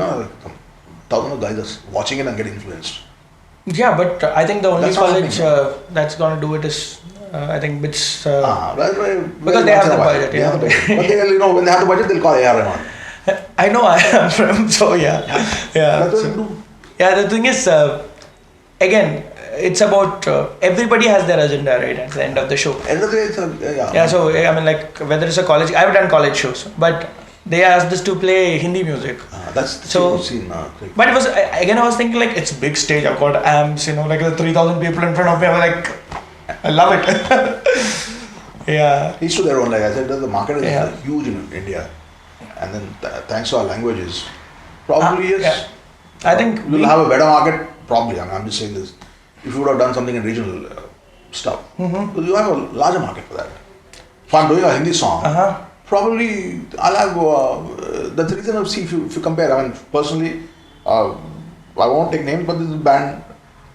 thousands of guys are watching it and get influenced. Yeah, but I think the only college that's going to do it is I think BITS. Because they have the budget. But when they have the budget, they'll call R.A.S.H. I know I am from, so yeah. That's what they do. Yeah, the thing is, again, it's about everybody has their agenda, right? At the end of the show. End of the day, it's Yeah, so whether it's a college, I've done college shows, but they asked us to play Hindi music. That's the scene. But it was I was thinking like it's big stage. I've got amps, like 3,000 people in front of me. I'm like, I love it. Yeah. Each to their own. Like I said, the market is huge in India, and then thanks to our languages, probably I think we'll have a better market. Probably. I'm just saying this. If you would have done something in regional stuff, because you have a larger market for that. If I'm doing a Hindi song, probably I'll have. That's the reason of if you compare. Personally, I won't take names, but this is a band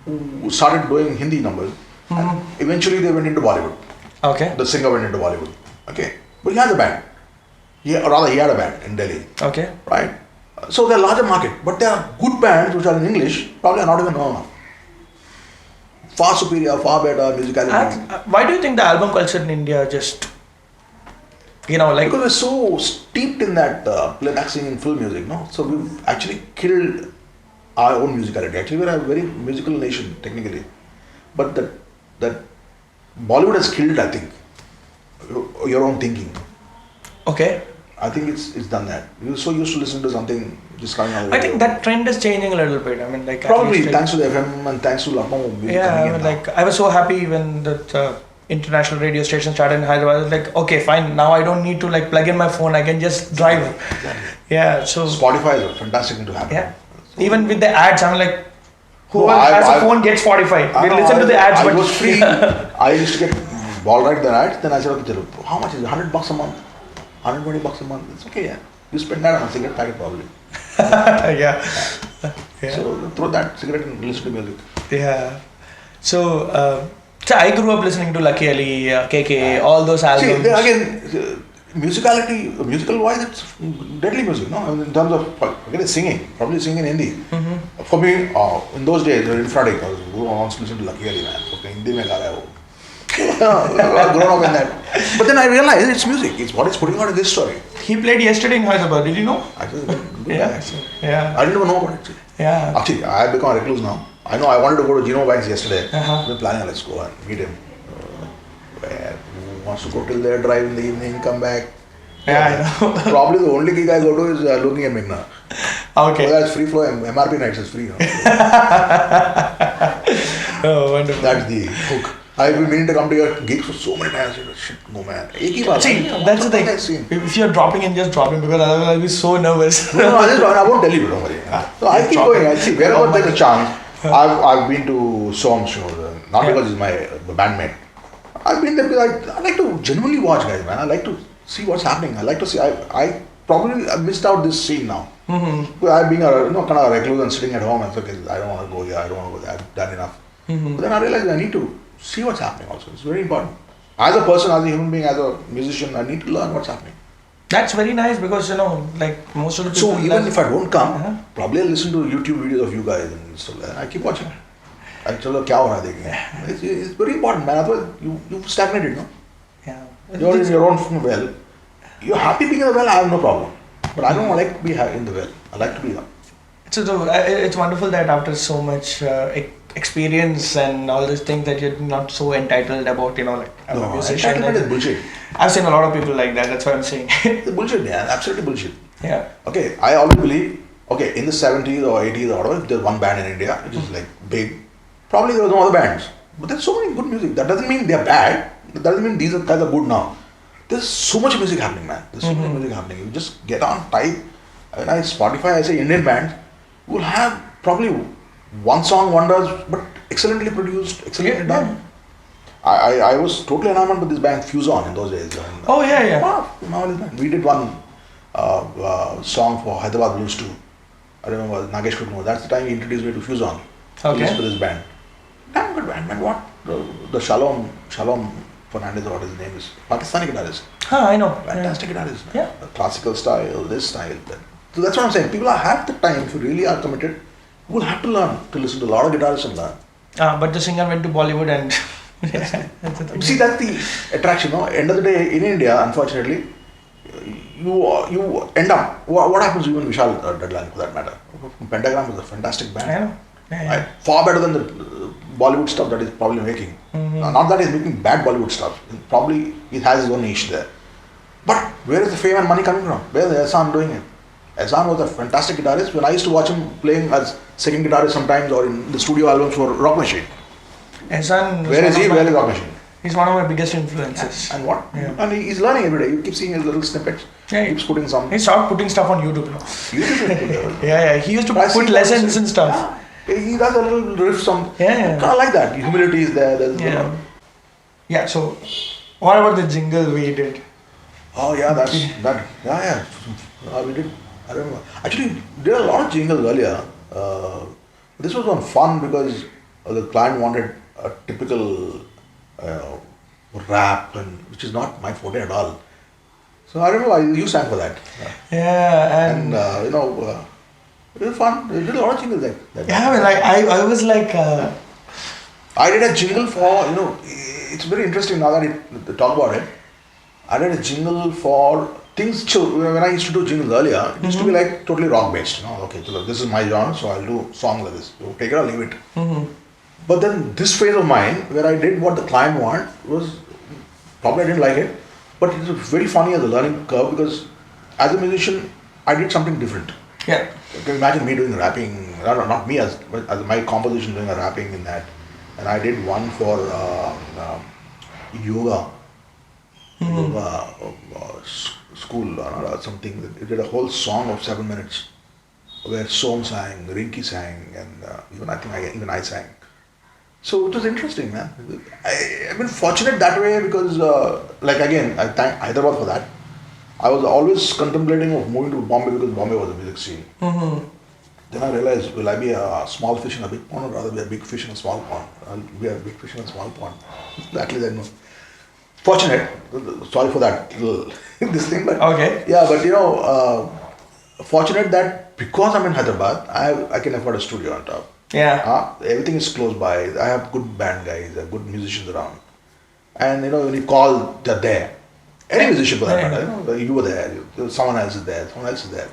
who started doing Hindi numbers, and eventually they went into Bollywood. Okay. The singer went into Bollywood. Okay, but he has a band. He had a band in Delhi. Okay. Right. So they're a larger market, but there are good bands which are in English, probably are not even known. Far superior, far better musicality. Why do you think the album culture in India just, Because we're so steeped in that playback singing full music, no? So we've actually killed our own musicality. Actually, we're a very musical nation, technically. But the that Bollywood has killed, I think, your own thinking. Okay. I think it's done that. You're so used to listening to something just coming out. I think that trend is changing a little bit. I mean, like probably thanks to the FM and thanks to a lot more music. Yeah, I mean, like I was so happy when that international radio station started in Hyderabad. I was like, okay, fine. Now I don't need to like plug in my phone. I can just drive. Exactly. Yeah. So Spotify is a fantastic thing to have. Yeah. Even with the ads, I'm like, whoever has a phone gets Spotify. We listen to the ads. But it was free. I used to get ball right the ads. Then I said, okay, how much is it? $100 a month. $120 a month. It's okay, yeah. You spend that on a cigarette packet probably. Yeah. So throw that cigarette and listen to music. Yeah. So I grew up listening to Lucky Ali, KK, all those albums. See, again, musical wise, it's deadly music, no? I mean, in terms of singing, probably singing in Hindi. Mm-hmm. For me, in those days, in Friday, who wants to listen to Lucky Ali, man? Okay, Hindi mein ga raha hai wo. I've grown up in that. But then I realized it's music. It's what it's putting out in this story. He played yesterday in Hyderabad. Did you know? I just Yeah. I didn't even know about it. Yeah. Actually, I have become a recluse now. I know I wanted to go to Gino Banks yesterday. Uh-huh. We're planning, let's go and meet him. Who wants to go till there, drive in the evening, come back. Yeah, I know. Probably the only gig I go to is looking at Meghna. Okay. So that's free flow. MRP nights is free. You know? Oh, wonderful. That's the hook. I've been meaning to come to your gigs for so many times. Shit, no man. See, that's the thing. If you're dropping in, just drop in because otherwise I'll be so nervous. No, I won't tell you, don't worry. So I keep going. I see wherever there's a chance. I've been to Som's show, not because he's my bandmate. I've been there because I like to genuinely watch guys, man. I like to see what's happening. I like to see. I probably missed out this scene now. Mm-hmm. I've been kind of recluse and sitting at home and okay, I don't want to go here. I don't want to go there. I've done enough. Mm-hmm. But then I realized I need to see what's happening also. It's very important. As a person, as a human being, as a musician, I need to learn what's happening. That's very nice because like most of the people. So even if I don't come, probably I'll listen to YouTube videos of you guys and stuff like that. I keep watching. I tell you, kya ho raha hai dekhi. It's very important, man. Otherwise, you've stagnated, no? Yeah. You're in your own well. You're happy being in the well, I have no problem. But I don't like to be in the well. I like to be there. So it's wonderful that after so much experience and all these things that you're not so entitled about, like I'm a musician. Entitlement is bullshit. I've seen a lot of people like that. That's what I'm saying. It's bullshit, yeah. Absolutely bullshit. Yeah. Okay, I always believe, in the 70s or 80s or whatever, if there's one band in India, which is like big, probably there were no other bands. But there's so many good music. That doesn't mean they're bad. That doesn't mean these guys are good now. There's so much music happening, man. There's so much music happening. You just get on, type. When I Spotify, I say Indian bands, will have probably one song wonders, but excellently produced, excellently done. I was totally enamored with this band Fusion in those days. And, Wow, we did one song for Hyderabad Blues too. I remember Nagesh Kutmo. That's the time he introduced me to Fusion. Okay. Listen to this band. Damn good band, man. What? The Shalom Fernandez, or what his name is. Pakistani guitarist. I know. Fantastic guitarist. Yeah. The classical style, this style. That. So that's what I'm saying. People have the time, if you really are committed, you will have to learn to listen to a lot of guitarists and learn. But the singer went to Bollywood and See, that's the attraction. No? End of the day, in India, unfortunately, you end up. What happens to you in Vishal Dadlani for that matter? Pentagram is a fantastic band. I know. Yeah. Far better than the Bollywood stuff that he's probably making. Not that he's making bad Bollywood stuff. Probably he has his own niche there. But where is the fame and money coming from? Where is R.A.S.H doing it? R.A.S.H was a fantastic guitarist. When I used to watch him playing as second guitarist sometimes or in the studio albums for Rock Machine. R.A.S.H. Where is he? Where is Rock Machine? He's one of my biggest influences. And what? Yeah. And he's learning every day. You keep seeing his little snippets. Yeah, he keeps putting some. He started putting stuff on YouTube now. YouTube He used to put lessons and stuff. Yeah. He does a little riff on. Yeah. Kind of like that. Humility is there. Yeah. So, what about the jingle we did? Oh yeah, that. Yeah. We did. I remember. Actually, we did a lot of jingles earlier. This was one fun because the client wanted a typical rap, which is not my forte at all. So I remember you sang for that. Yeah, and it was fun. We did a lot of jingles like that. Yeah, I was like. I did a jingle for it's very interesting now that I talk about it. I did a jingle for things. When I used to do jingles earlier, it used to be like totally rock based. Okay, so this is my genre, so I'll do songs like this. So take it or leave it. But then this phase of mine, where I did what the client wanted, was probably I didn't like it, but it was very funny as a learning curve because as a musician, I did something different. Yeah. You can imagine me doing rapping, not me as my composition doing a rapping in that. And I did one for yoga school or something. It did a whole song of 7 minutes where Som sang, Rinky sang, and even I sang. So it was interesting, man. I've been fortunate that way because, again, I thank Hyderabad for that. I was always contemplating of moving to Bombay because Bombay was a music scene. Then I realized, will I be a small fish in a big pond or rather be a big fish in a small pond? I'll be a big fish in a small pond. At least I know. Fortunate. Sorry for that little this thing, but okay. Yeah, but fortunate that because I'm in Hyderabad, I can afford a studio on top. Yeah. Everything is close by. I have good band guys, I have good musicians around, and when you call, they're there. Any musician for that matter, you were there. Someone else is there. Someone else is there.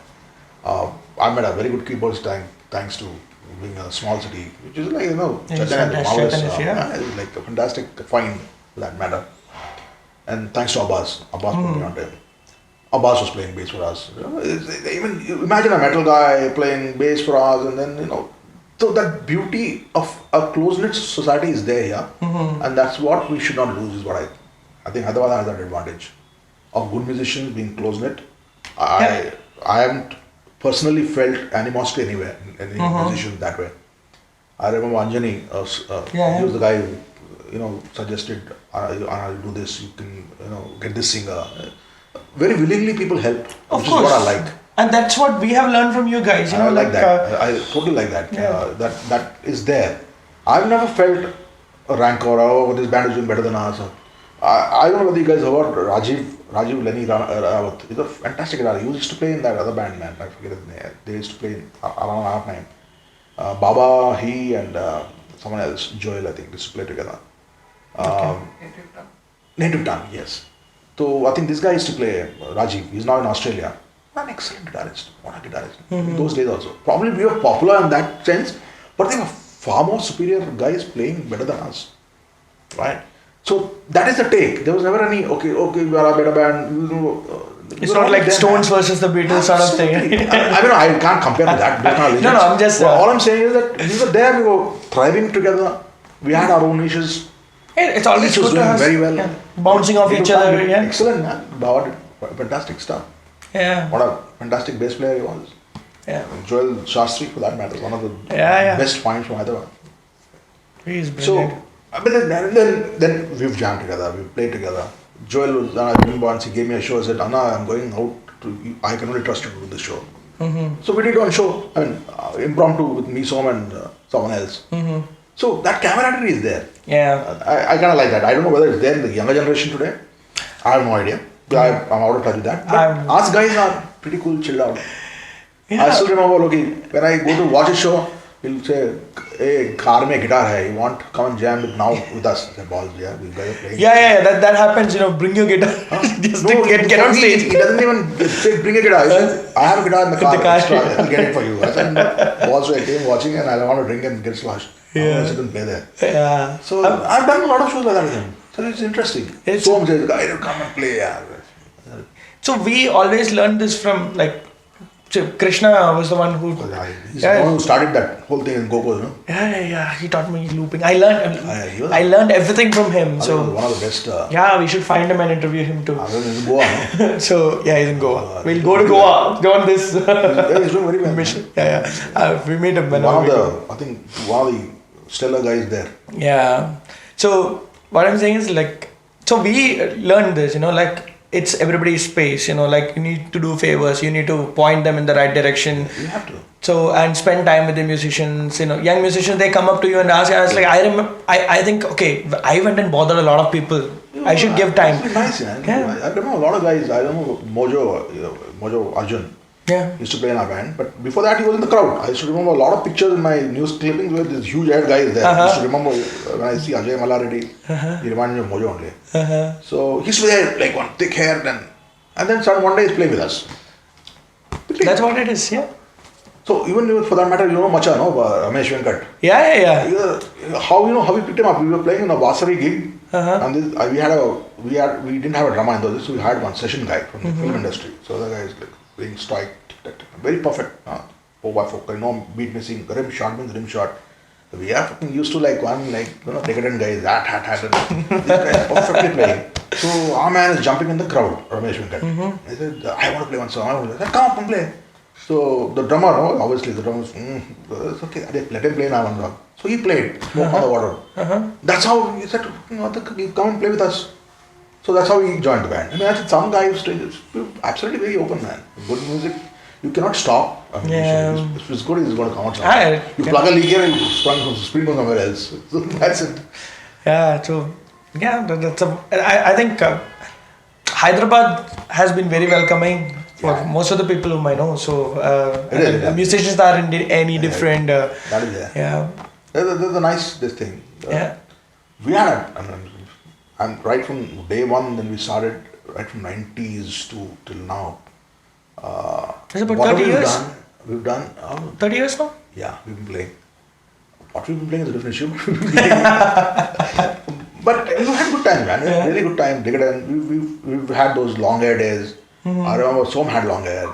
I met a very good keyboardist thanks to being a small city, which is like Chaitanya, marvelous, like a fantastic find for that matter. And thanks to Abbas put me on there. Abbas was playing bass for us. Even imagine a metal guy playing bass for us, and then so that beauty of a close-knit society is there here, and that's what we should not lose. Is what I think Hyderabad has that advantage of good musicians being close-knit. I haven't personally felt animosity anywhere in any musician that way. I remember Anjani, he was the guy who suggested, I'll do this, you can get this singer. Very willingly people help, which is what I like. And that's what we have learned from you guys. I like that. I totally like that. Yeah. That is there. I've never felt a rancor, this band is doing better than us. I don't know whether you guys heard Rajiv Lenny Rawat. He's a fantastic guitar. He used to play in that other band, man. I forget his name. They used to play around our time. Baba, he and someone else, Joel, I think, used to play together. Native Tongue, yes. So I think this guy used to play, Rajiv. He's now in Australia. An excellent guitarist. What a guitarist. In those days also. Probably we were popular in that sense, but they were far more superior guys playing better than us. Right? So that is the take. There was never any, okay, we are a better band. It's not like Stones versus the Beatles sort of thing. I can't compare to that. No, I'm just... all I'm saying is that we were there, we were thriving together. We had our own niches. It's always good to have... very well. Yeah. Bouncing off each other. Yeah. Excellent, man. Baba did fantastic stuff. Yeah. What a fantastic bass player he was. Yeah. Joel Shastri, for that matter, one of the best finds from Hyderabad. He's brilliant. So, but then we've jammed together, we've played together. Joel was, I remember once he gave me a show, he said, Anna, I'm going out, I can only trust you to do this show. So we did one show, impromptu with me, Som and someone else. So that camaraderie is there. Yeah. I kind of like that. I don't know whether it's there in the younger generation today. I have no idea. I'm out of touch with that. But us guys are pretty cool, chilled out. Yeah. I still remember, when I go to watch a show, he'll say, hey, car mein guitar hai, you want to come and jam it now with us? I said, balls, yeah, these guys are playing. Yeah, that happens, bring your guitar. Just get on stage. He doesn't even say, bring a guitar. He says, I have a guitar in the car, extra, I'll get it for you. I said, balls, so I came watching and I want to drink and get sloshed. I want to sit and play there. Yeah. So I've done a lot of shows like that with him. So it's interesting. So much says, guy, come and play. Yeah. So we always learned this from, Krishna was the one who... He's the one who started that whole thing in Go-Go, no? Yeah. He taught me looping. I learned everything from him. So one of the best. Yeah, we should find him and interview him too. He's in Goa, no? So, yeah, he's in Goa. We'll go to Goa on this he's doing very well. mission. Yeah. We meet him. One of the stellar guys there. Yeah. So, what I'm saying is, so we learned this, it's everybody's space, you need to do favors, you need to point them in the right direction. You have to. So, and spend time with the musicians, young musicians, they come up to you and ask, I was like, I think, okay, I went and bothered a lot of people. I should give time. It's nice, man. Yeah. I remember a lot of guys, I don't know, Mojo Arjun. Yeah. He used to play in our band, but before that he was in the crowd. I used to remember a lot of pictures in my news clippings where this huge head guy is there. I used to remember when I see Ajay Mallareddy, he reminded me of Mojo only. So he used to be there, one thick hair, and then one day he's playing with us. That's what it is, yeah. So even for that matter, Macha, no, Ramesh Venkat. Yeah. How we picked him up? We were playing in a Vasari gig, Uh-huh. and we didn't have a drummer in those. So we had one session guy from the film industry. So the guy is like playing strike, very perfect. 4x4, beat missing, rim shot means rim shot. So we are fucking used to decadent guys, hat, and these guys perfectly playing. So our man is jumping in the crowd, Ramesh Venkat. He said, I want to play one song. I said, come up and play. So the drummer, obviously the drummer, it's okay, let him play now one song. So he played Smoke on the Water. That's how he said, come and play with us. So that's how he joined the band. I mean, I said, some guy who's absolutely very open, man. Good music, you cannot stop. I mean, if it's good, it's going to come out somewhere. You plug a leak here and spring from somewhere else. So that's it. Yeah, so I think Hyderabad has been very welcoming for most of the people whom I know. So musicians aren't any different. That is There's a nice thing. We had and right from day one, then we started right from 90s till now. It's about 30 years. We've done 30 years now. Yeah, we've been playing. What we've been playing is a different issue. But we've had a good time, man. Really good time. We've had those long hair days. I remember Som had long hair.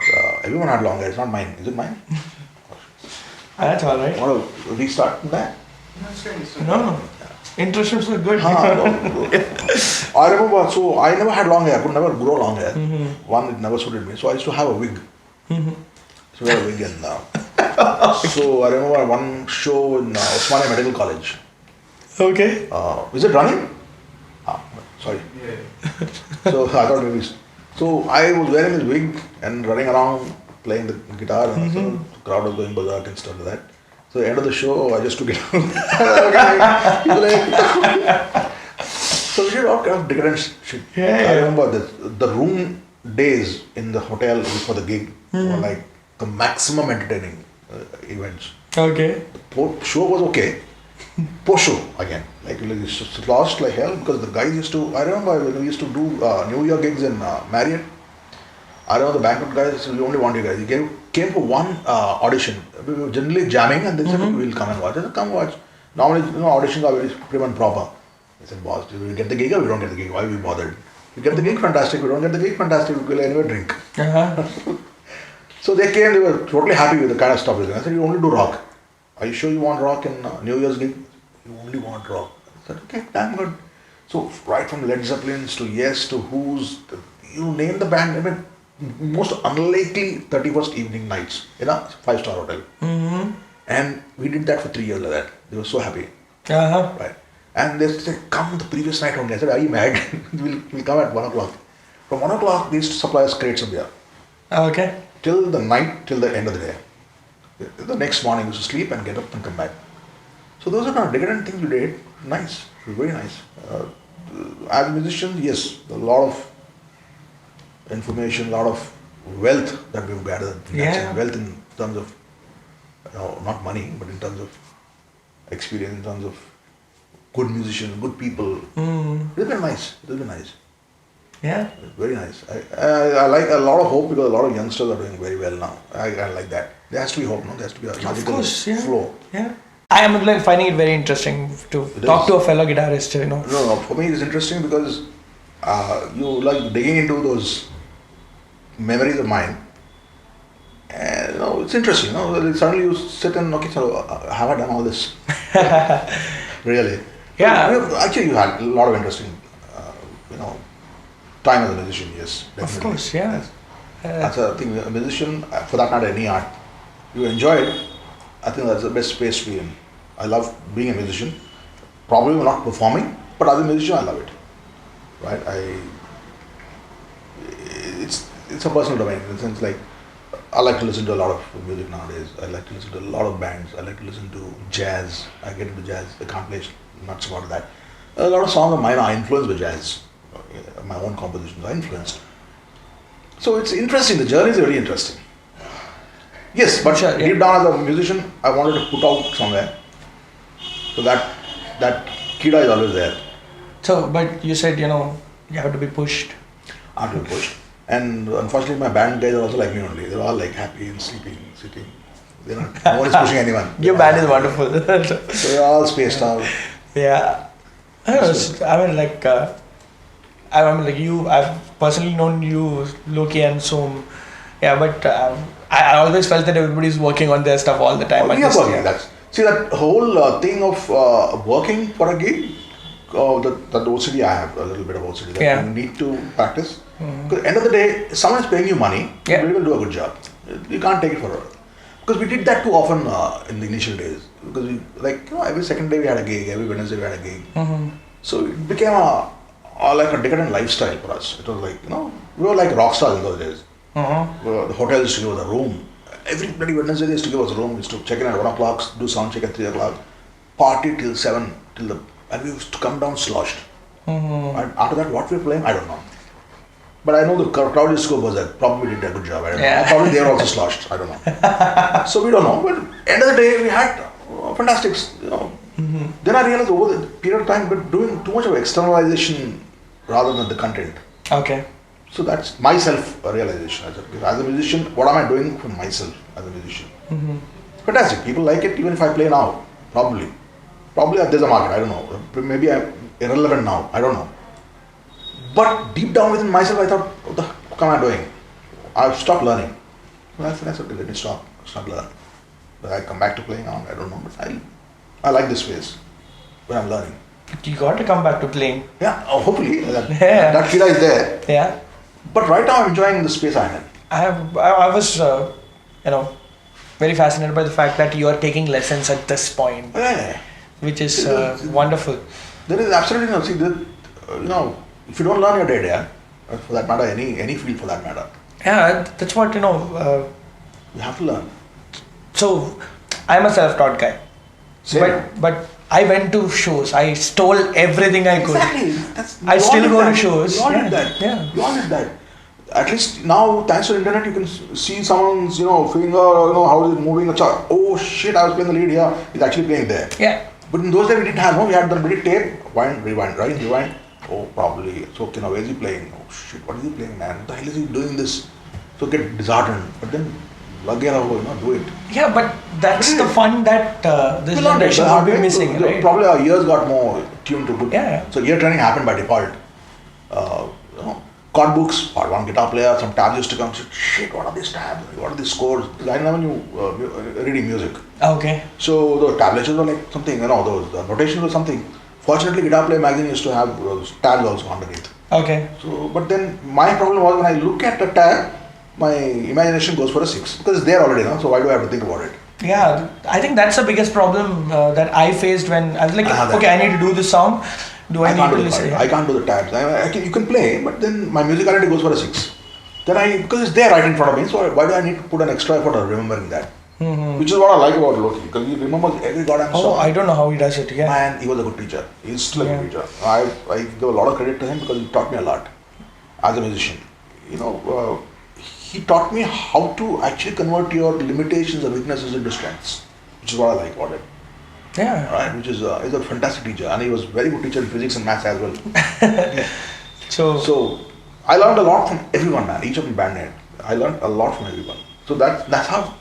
Everyone had long hair. It's not mine. Is it mine? That's all right. Want to restart that? No. Interruptions were good. I remember, so I never had long hair. I could never grow long hair. One, it never suited me. So I used to have a wig. So we had a wig in now. So I remember one show in Osmania Medical College. Okay. Is it running? Sorry. So I thought maybe. So I was wearing this wig and running around playing the guitar, and so the crowd was going berserk and stuff like that. So at the end of the show, I just took it out. So we did all kind of decadent shit. I remember the room days in the hotel before the gig were like the maximum entertaining events. Okay. The show was okay. Post show again. Like it lost like hell because the guys used to. I remember when we used to do New Year gigs in Marriott. I remember the banquet guys. We only want you guys. He came for one audition. We were generally jamming, and they said, "We'll come and watch." I said, "Come watch." Normally, auditions are very prim and proper. I said, "Boss, do we get the gig or we don't get the gig? Why are we bothered? We get the gig, fantastic. We don't get the gig, fantastic. We'll anyway drink." So they came. They were totally happy with the kind of stuff we're doing. I said, "You only do rock. Are you sure you want rock in New Year's gig? You only want rock." I said, "Okay, damn good." So right from Led Zeppelins to Yes to Who's, you name the band. I mean, most unlikely 31st evening nights in a 5-star hotel. And we did that for 3 years like that. They were so happy. Right. And they said, come the previous night only. I said, are you mad? we'll come at 1 o'clock. From 1 o'clock, they used to supply us crates of beer. Okay. Till the night, till the end of the day. The next morning, we used to sleep and get up and come back. So those are kind of decadent things we did. Nice. It was very nice. As musicians, yes, a lot of information, a lot of wealth that we've gathered. Wealth in terms of, not money, but in terms of experience, in terms of good musicians, good people. It's been nice. It's been nice. Yeah. Very nice. I like a lot of hope because a lot of youngsters are doing very well now. I like that. There has to be hope, no? There has to be a magical flow. Yeah. I am finding it very interesting to talk to a fellow guitarist, No, for me it's interesting because you like digging into those memories of mine. And it's interesting. Suddenly you sit and so have I done all this? Really? Yeah. Actually, you had a lot of interesting, time as a musician. Yes, definitely. Of course, yeah. Yes. That's a thing. A musician, for that matter, any art, you enjoy it. I think that's the best space to be in. I love being a musician. Probably not performing, but as a musician, I love it. Right? It's a personal domain in the sense like I like to listen to a lot of music nowadays. I like to listen to a lot of bands. I like to listen to jazz. I get into jazz. I can't play much about that. A lot of songs of mine are influenced by jazz. My own compositions are influenced. So it's interesting. The journey is very interesting. Yes, but deep down as a musician, I wanted to put out somewhere. So that kida is always there. So, but you said, you have to be pushed. I have to be pushed. And unfortunately, my band guys are also like me only. They're all like happy and sleeping, sitting. No one is pushing anyone. Your band is wonderful. So we're all spaced out. Yeah. I mean, like, you, I've personally known you, Loki and Som. Yeah, but I always felt that everybody's working on their stuff all the time. We are working. See, that whole thing of working for a gig, that OCD I have, a little bit of OCD, that you need to practice. Because at the end of the day, if someone is paying you money, you will do a good job. You can't take it for because we did that too often in the initial days. Because we, every second day we had a gig, every Wednesday we had a gig. So it became like a decadent lifestyle for us. It was like, we were like rock stars in those days. The hotels used to give us a room. Every bloody Wednesday they used to give us a room. We used to check in at 1 o'clock, do sound check at 3 o'clock, party till 7, and we used to come down sloshed. And after that, what we were playing, I don't know. But I know the crowd used to go berserk. Probably did a good job. I don't know. Probably they were also sloshed. I don't know. So we don't know. But at the end of the day, we had fantastics. Then I realized over the period of time, we're doing too much of externalization rather than the content. Okay. So that's my self-realization. As a musician, what am I doing for myself as a musician? Fantastic. People like it even if I play now. Probably there's a market. I don't know. Maybe I'm irrelevant now. I don't know. But deep down within myself, I thought, what the fuck am I doing? I've stopped learning. Well, that's okay. Let me stop learning. But I come back to playing now. I don't know. But I like this phase when I'm learning. You got to come back to playing. Yeah, hopefully. That kid is there. Yeah. But right now I'm enjoying the space I'm in. I was, very fascinated by the fact that you are taking lessons at this point. Yeah. Which is wonderful. There is absolutely no, if you don't learn your dead, for that matter, any field for that matter. Yeah, that's what, you have to learn. So, I'm a self-taught guy. Same. But I went to shows. I stole everything I could. Exactly. I still go to shows. You all did that. Yeah. You all did that. At least now, thanks to the internet, you can see someone's, finger, how is it moving a chart. Oh shit, I was playing the lead here. He's actually playing there. Yeah. But in those days, we didn't have, we had the pretty tape. Rewind. Oh, probably. So, where is he playing? Oh shit, what is he playing, man? What the hell is he doing this? So, get disheartened. But then, do it. Yeah, but that's the fun that this generation would be missing, right? Probably our ears got more tuned to good. Yeah. So ear training happened by default. Chord books, part one guitar player, some tabs used to come. Shit, what are these tabs? What are these scores? I never knew reading music. Okay. So the tablatures were like something, those notations were something. Fortunately, Guitar Player magazine used to have those tabs also underneath. Okay. So, but then my problem was when I look at the tab, my imagination goes for a 6 because it's there already, so why do I have to think about it? Yeah, I think that's the biggest problem that I faced when I was like, I need to do this song. Do I need to listen? I can't do the tabs. You can play, but then my musicality goes for a 6. Then because it's there right in front of me, so why do I need to put an extra effort on remembering that? Which is what I like about Loki, because he remembers every goddamn song. I don't know how he does it. Yeah. Man, he was a good teacher. He's still a good teacher. I give a lot of credit to him because he taught me a lot as a musician. He taught me how to actually convert your limitations and weaknesses into strengths, which is what I like about it. Yeah. Right, which is he's a fantastic teacher, and he was a very good teacher in physics and maths as well. So I learned a lot from everyone, man. Each of the bandmates, I learned a lot from everyone. So that's how.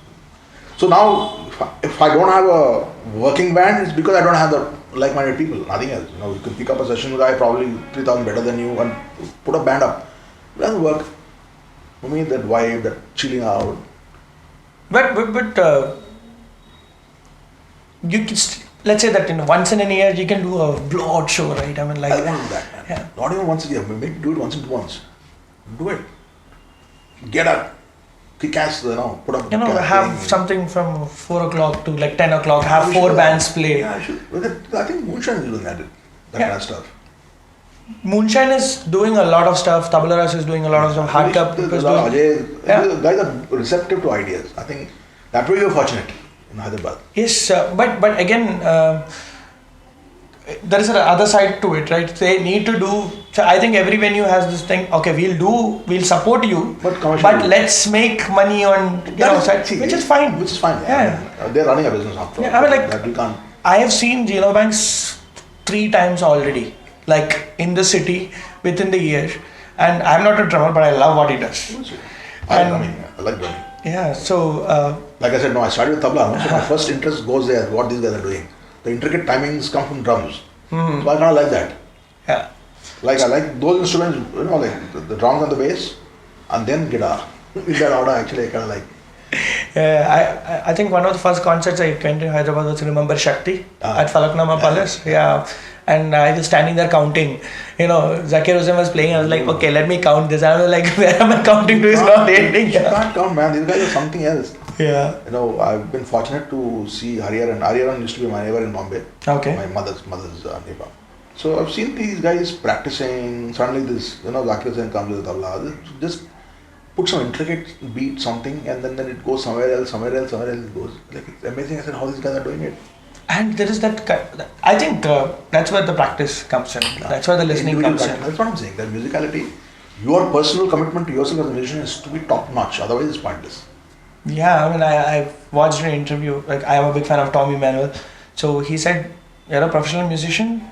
So now, if I don't have a working band, it's because I don't have the like-minded people. Nothing else. You can pick up a session guy probably 3,000 better than you and put a band up. It doesn't work. For me, that vibe, that chilling out. But you can let's say that once in a year you can do a blowout show, right? I mean, like I want to do that, man. Yeah. Not even once a year. Maybe do it once in 2 months. Do it. Get up. Kick ass, put up. Have something from 4 o'clock to like 10 o'clock. Have 4 bands play. Yeah, I should. I think Moonshine is doing that kind of stuff. Moonshine is doing a lot of stuff. R.A.S.H is doing a lot of stuff. Hardcup is doing. Guys are receptive to ideas. I think that way you're fortunate in Hyderabad. Yes, but again, there is another side to it, right? They need to do. So I think every venue has this thing. Okay, we'll support you, but let's make money on which is fine. Which is fine. Yeah. They're running a business after all. I mean, like that we can't. I have seen Gino Banks 3 times already, like in the city within the year. And I'm not a drummer, but I love what he does. I like drumming. Yeah. So. Like I said, no, I started with tabla. No? So my first interest goes there. What these guys are doing. The intricate timings come from drums. Mm-hmm. So I kind of like that. Yeah. Like I like those instruments, like the drums and the bass, and then guitar. In that order, actually, I kind of like. Yeah, I think one of the first concerts I went in Hyderabad was Remember Shakti at Falaknama Palace. Yeah. And I was standing there counting. Zakir Hussain was playing. I was like, okay, let me count this. I was like, where am I counting to? It's not ending. You can't count, man. These guys are something else. Yeah. I've been fortunate to see Hariharan. Hariharan used to be my neighbor in Bombay. Okay. My mother's neighbor. So I've seen these guys practicing. Suddenly this, Zakir Hussain comes with the tabla. Just put some intricate beat, something, and then it goes somewhere else it goes. Like, it's amazing. I said, how these guys are doing it. And there is that, I think that's where the practice comes in. That's where the listening comes in. That's what I'm saying. That musicality, your personal commitment to yourself as a musician is to be top notch. Otherwise, it's pointless. Yeah, I mean, I watched an interview. Like, I am a big fan of Tommy Manuel. So he said, you're a professional musician.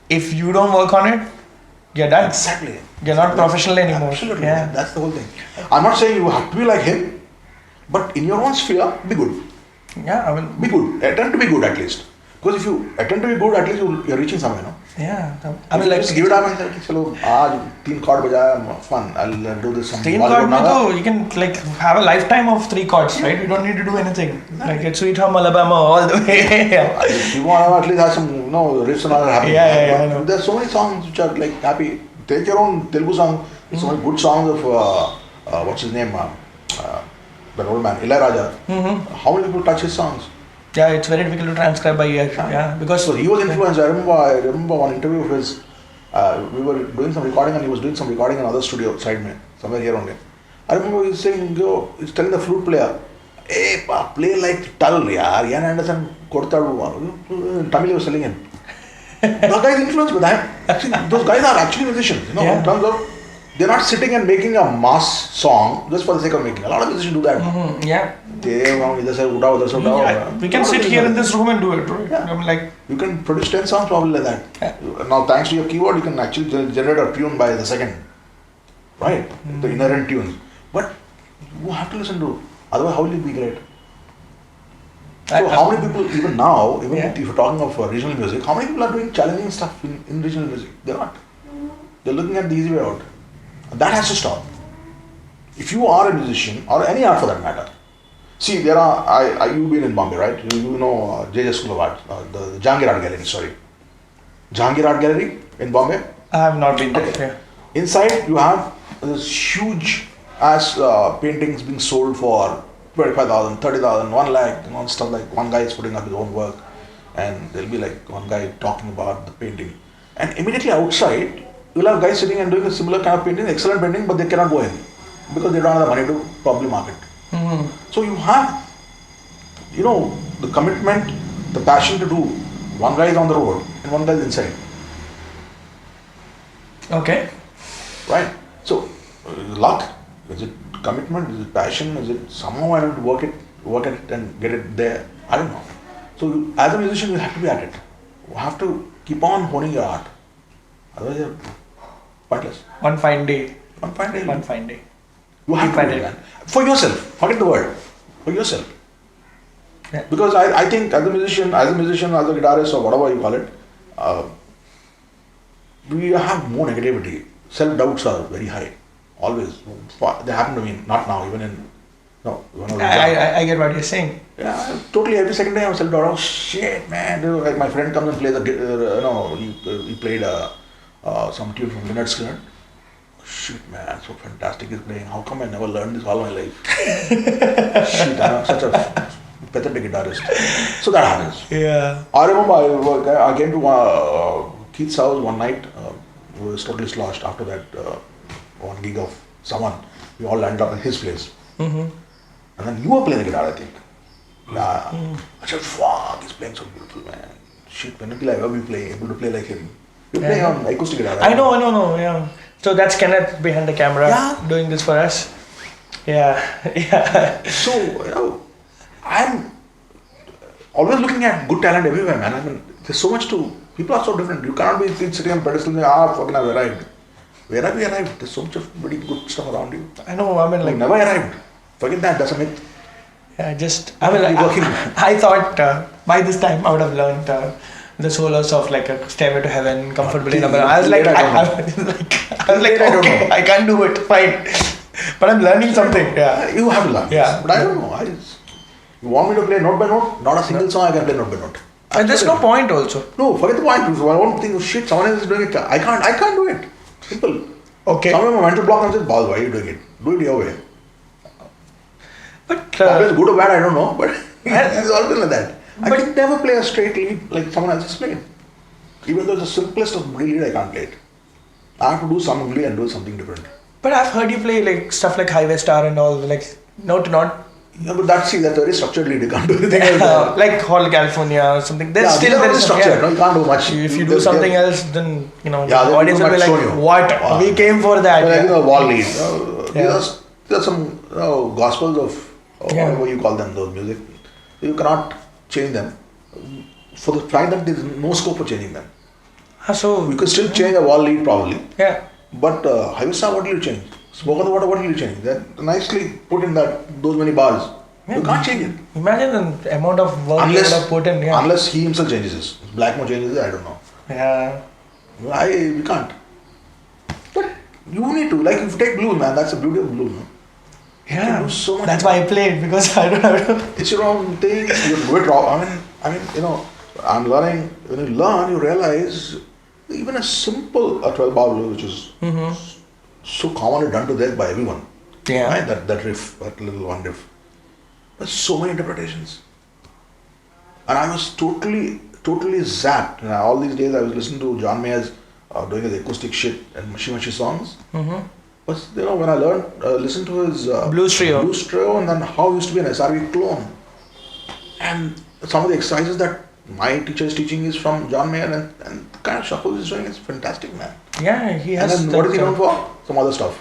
If you don't work on it, you're done. Exactly. You're not professional anymore. Absolutely. Yeah. That's the whole thing. I'm not saying you have to be like him, but in your own sphere, be good. Yeah, I mean, be good. Attempt to be good at least. Because if you attempt to be good, at least you're reaching somewhere, no? Yeah. I mean, like, just give it up and say, chalo, aaj 3 chord bajaya, fun. I'll do this. 3 chord mein to, you can like have a lifetime of 3 chords, right? You don't need to do anything. Like it's Sweet Home Alabama all the way. Yeah. If you want to at least have some, riffs and all happy. Yeah, I know. There's so many songs which are like happy. Take your own Telugu song. There's so many good songs of what's his name? That old man, Ilayaraja. Mm-hmm. How many people touch his songs? Yeah, it's very difficult to transcribe by ear. Yeah, because so he was influenced. I remember one interview of his. We were doing some recording, and he was doing some recording in another studio side me, somewhere here only. I remember he's saying, he's telling the flute player, "Hey, play like Tal, yaar. Yan Anderson, Kortadu." Tamil he was telling him. Those guys influenced by that. Actually, those guys are actually musicians. In terms of they're not sitting and making a mass song just for the sake of making. A lot of musicians do that. Mm-hmm. Yeah. We can sit here in this room and do it, right? Yeah. I mean, like you can produce 10 songs probably like that. Yeah. Now, thanks to your keyboard, you can actually generate a tune by the second, right? Mm-hmm. The inherent tunes. But you have to listen to. Otherwise, how will it be great? So, how many people even now, if you're talking of regional music, how many people are doing challenging stuff in regional music? They're not. They're looking at the easy way out. That has to stop. If you are a musician, or any art for that matter, see, there are, you've been in Bombay, right? You know JJ School of Art, the Jahangir Art Gallery, sorry. Jahangir Art Gallery in Bombay? I have not been there. Okay. Inside, you have this huge ass paintings being sold for 25,000, 30,000, 1 lakh, stuff like one guy is putting up his own work, and there'll be like one guy talking about the painting. And immediately outside, you'll have guys sitting and doing a similar kind of painting, excellent painting, but they cannot go in because they don't have the money to probably market. Mm-hmm. So you have, the commitment, the passion to do. One guy is on the road and one guy is inside. Okay. Right? So, luck, is it commitment, is it passion, is it somehow I have to work at it and get it there? I don't know. So, as a musician, you have to be at it. You have to keep on honing your art. Otherwise, you're pointless. One fine day. One fine day. You have to do that. For yourself. Forget the word. For yourself. Yeah. Because I think as a musician, as a guitarist or whatever you call it, we have more negativity. Self-doubts are very high. Always. They happen to me, not now, even in... No, I get what you're saying. Yeah, totally. Every second day I'm self-doubt. Oh shit, man. Like my friend comes and plays he played some tune from Leonard Skinner. Shit, man, so fantastic he's playing. How come I never learned this all my life? Shit, I'm such a pathetic guitarist. So that happens. Yeah. I remember I came to Keith's house one night. We was totally sloshed after that one gig of someone. We all landed up at his place. Mm-hmm. And then you were playing the guitar, I think. Yeah. I said, fuck, he's playing so beautiful, man. Shit, when will I ever be able to play like him? You're playing on acoustic guitar. I know, yeah. So that's Kenneth behind the camera doing this for us. Yeah. So, I'm always looking at good talent everywhere, man. I mean, there's so much to... People are so different. You cannot be sitting on pedestal and fucking I've arrived. Where have you arrived? There's so much of very good stuff around you. I know, I mean, like... You never arrived. Forget that. That's a myth. I thought by this time I would have learned the solos of like a Stairway to Heaven, Comfortably Number. I was like, okay, I can't do it, fine. But I'm learning something. Yeah. You have to learn. Yeah. But I don't know. You want me to play note by note? Not a single song I can play note by note. And there's no point also. No, forget the point. I won't think, shit, someone else is doing it. I can't do it. Simple. Okay. Sometimes my mental block comes in, Bal, why are you doing it? Do it your way. But whether good or bad, I don't know. But it's always like that. I can never play a straight lead like someone else is playing. Even though it's the simplest of lead, I can't play it. I have to do some lead and do something different. But I've heard you play like stuff like Highway Star and all, like note to note. Yeah, but that's very structured lead. You can't do anything else. Like Hall California or something. There's still very structured. No, you can't do much. If you do something else, then the audience will be like, you. "What? Wow. We came for that." Like a wall lead. There are some gospels of whatever you call them, those music. You cannot change them. For the fact that there is no scope for changing them. So you can still change a wall lead probably. Yeah. But Highway Star, what will you change? Smoke on the Water, what will you change? They're nicely put in those many bars. Yeah. You can't change it. Imagine the amount of work you would have put in. Yeah. Unless he himself changes it. Blackmore changes it, I don't know. Yeah. We can't. But you need to. Like if you take blues, man, that's the beauty of blues. No? Yeah. You can do so much. That's why I played, because I don't know. It's your own thing. You do it wrong. I mean, I'm learning. When you learn, you realize even a simple 12-bar blues, which is so commonly done to death by everyone. Yeah. Right? That riff, that little one riff. There's so many interpretations. And I was totally zapped. And all these days I was listening to John Mayer's doing his acoustic shit and Machi songs. But when I listened to his Blues Trio, and then how he used to be an SRV clone. And some of the exercises that my teacher is teaching is from John Mayer, and the kind of shuffle he's doing is fantastic, man. Yeah, he has. And then what is he known for? Some other stuff.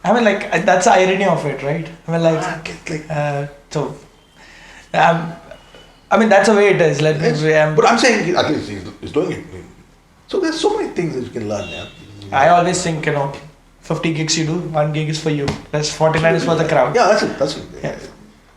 I mean, like, that's the irony of it, right? I mean, like, I mean, that's the way it is. Like, but I'm saying at least he's doing it. So there's so many things that you can learn. Yeah. I always think 50 gigs you do, 1 gig is for you. That's 49 is for the crowd. Yeah, that's it. Yeah.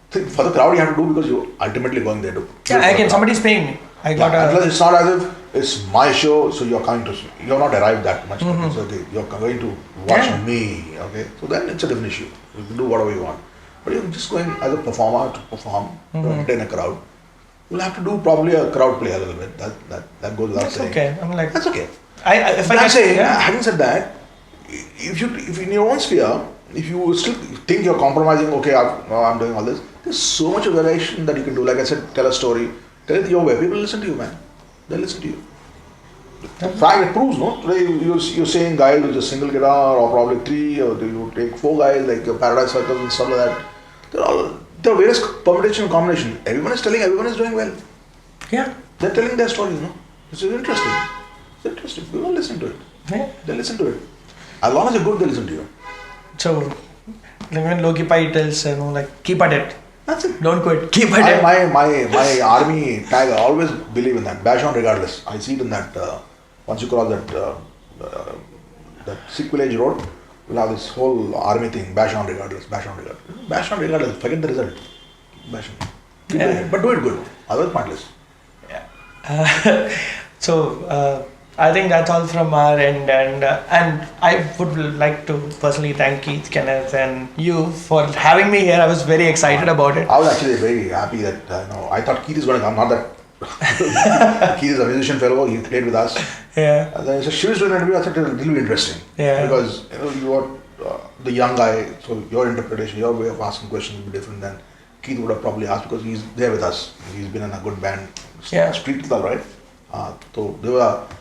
For the crowd you have to do because you're ultimately going there to. Yeah, again, somebody's paying me. Plus it's not as if it's my show, so you're not arrived that much. It's okay, you're going to watch me. Okay, so then it's a different issue. You can do whatever you want, but you're just going as a performer to perform to entertain a crowd. You'll have to do probably a crowd play a little bit. That goes without saying. Okay, I'm like that's okay. Having said that, if in your own sphere, if you still think you're compromising, okay, I'm doing all this. There's so much variation that you can do. Like I said, tell a story, tell it your way. People listen to you, man. They listen to you. In fact, it proves, no? Today you're saying guys with a single guitar, or probably 3, or you take 4 guys like Paradise Circus and stuff like that. There are various permutation and combination. Everyone is doing well. Yeah. They're telling their stories, no? This is interesting. It's interesting. People listen to it. Yeah. They listen to it. As long as you're good, they listen to you. So, when Loki Pai tells, keep at it. That's it. Don't quit. Keep at it. My army tag, I always believe in that. Bash on regardless. I see it in that, once you cross that Sikh village road, we'll have this whole army thing. Bash on regardless. Bash on regardless. Bash on regardless. Forget the result. Bash on. Keep doing it. But do it good. Otherwise pointless. Yeah. I think that's all from our end, and I would like to personally thank Keith, Kenneth, and you for having me here. I was very excited about it. I was actually very happy that I thought Keith is going to come. Not that Keith is a musician fellow. He played with us. Yeah. And then he said she was doing an interview. I thought it will be interesting. Yeah. Because you are the young guy, so your interpretation, your way of asking questions will be different than Keith would have probably asked because he's there with us. He's been in a good band. Yeah. Street Club, right? So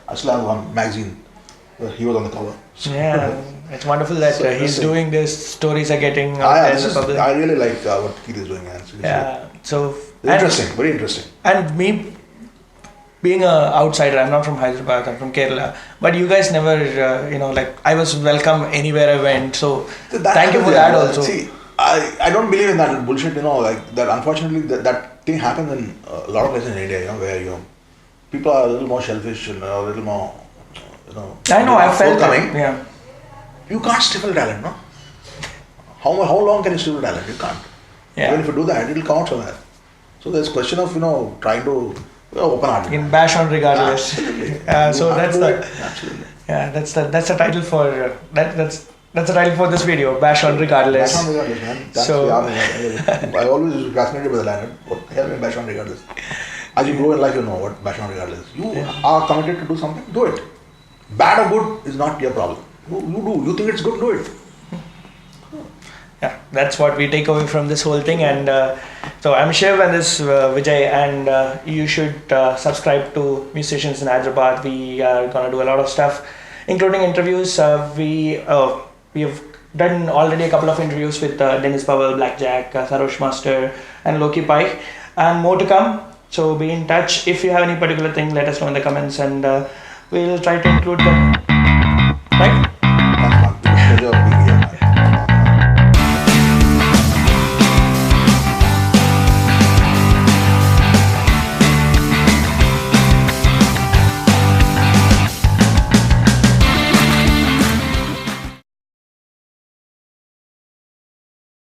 I still have one magazine where he was on the cover. So yeah, it's wonderful that he's doing this. Stories are getting out there. I really like what Keith is doing. Interesting, very interesting. And me being an outsider, I'm not from Hyderabad, I'm from Kerala. But you guys never, I was welcome anywhere I went. So thank you for that also. See, I don't believe in that bullshit. That unfortunately that thing happens in a lot of places in India. Where people are a little more selfish and a little more, I know, I felt coming. Yeah. You can't stifle talent, no? how long can you steal talent? You can't. Yeah. Even if you do that, it'll come out somewhere. So there's question of trying to open hearted. You can bash on regardless. Absolutely. So that's the Absolutely. yeah that's the title for that's the title for this video. Bash on regardless. Bash on regardless, man. That's So- I always was fascinated by the line. What the hell mean bash on regardless? As you grow in life, you know what bash on regardless. You are committed to do something, do it. Bad or good is not your problem. You do. You think it's good, do it. Yeah, that's what we take away from this whole thing. And so I'm Shiv and this Vijay, and you should subscribe to Musicians in Hyderabad. We are gonna do a lot of stuff, including interviews. We have done already a couple of interviews with Dennis Powell, Blackjack, Sarosh Master, and Loki Pike, and more to come. So be in touch. If you have any particular thing, let us know in the comments, and we'll try to include them.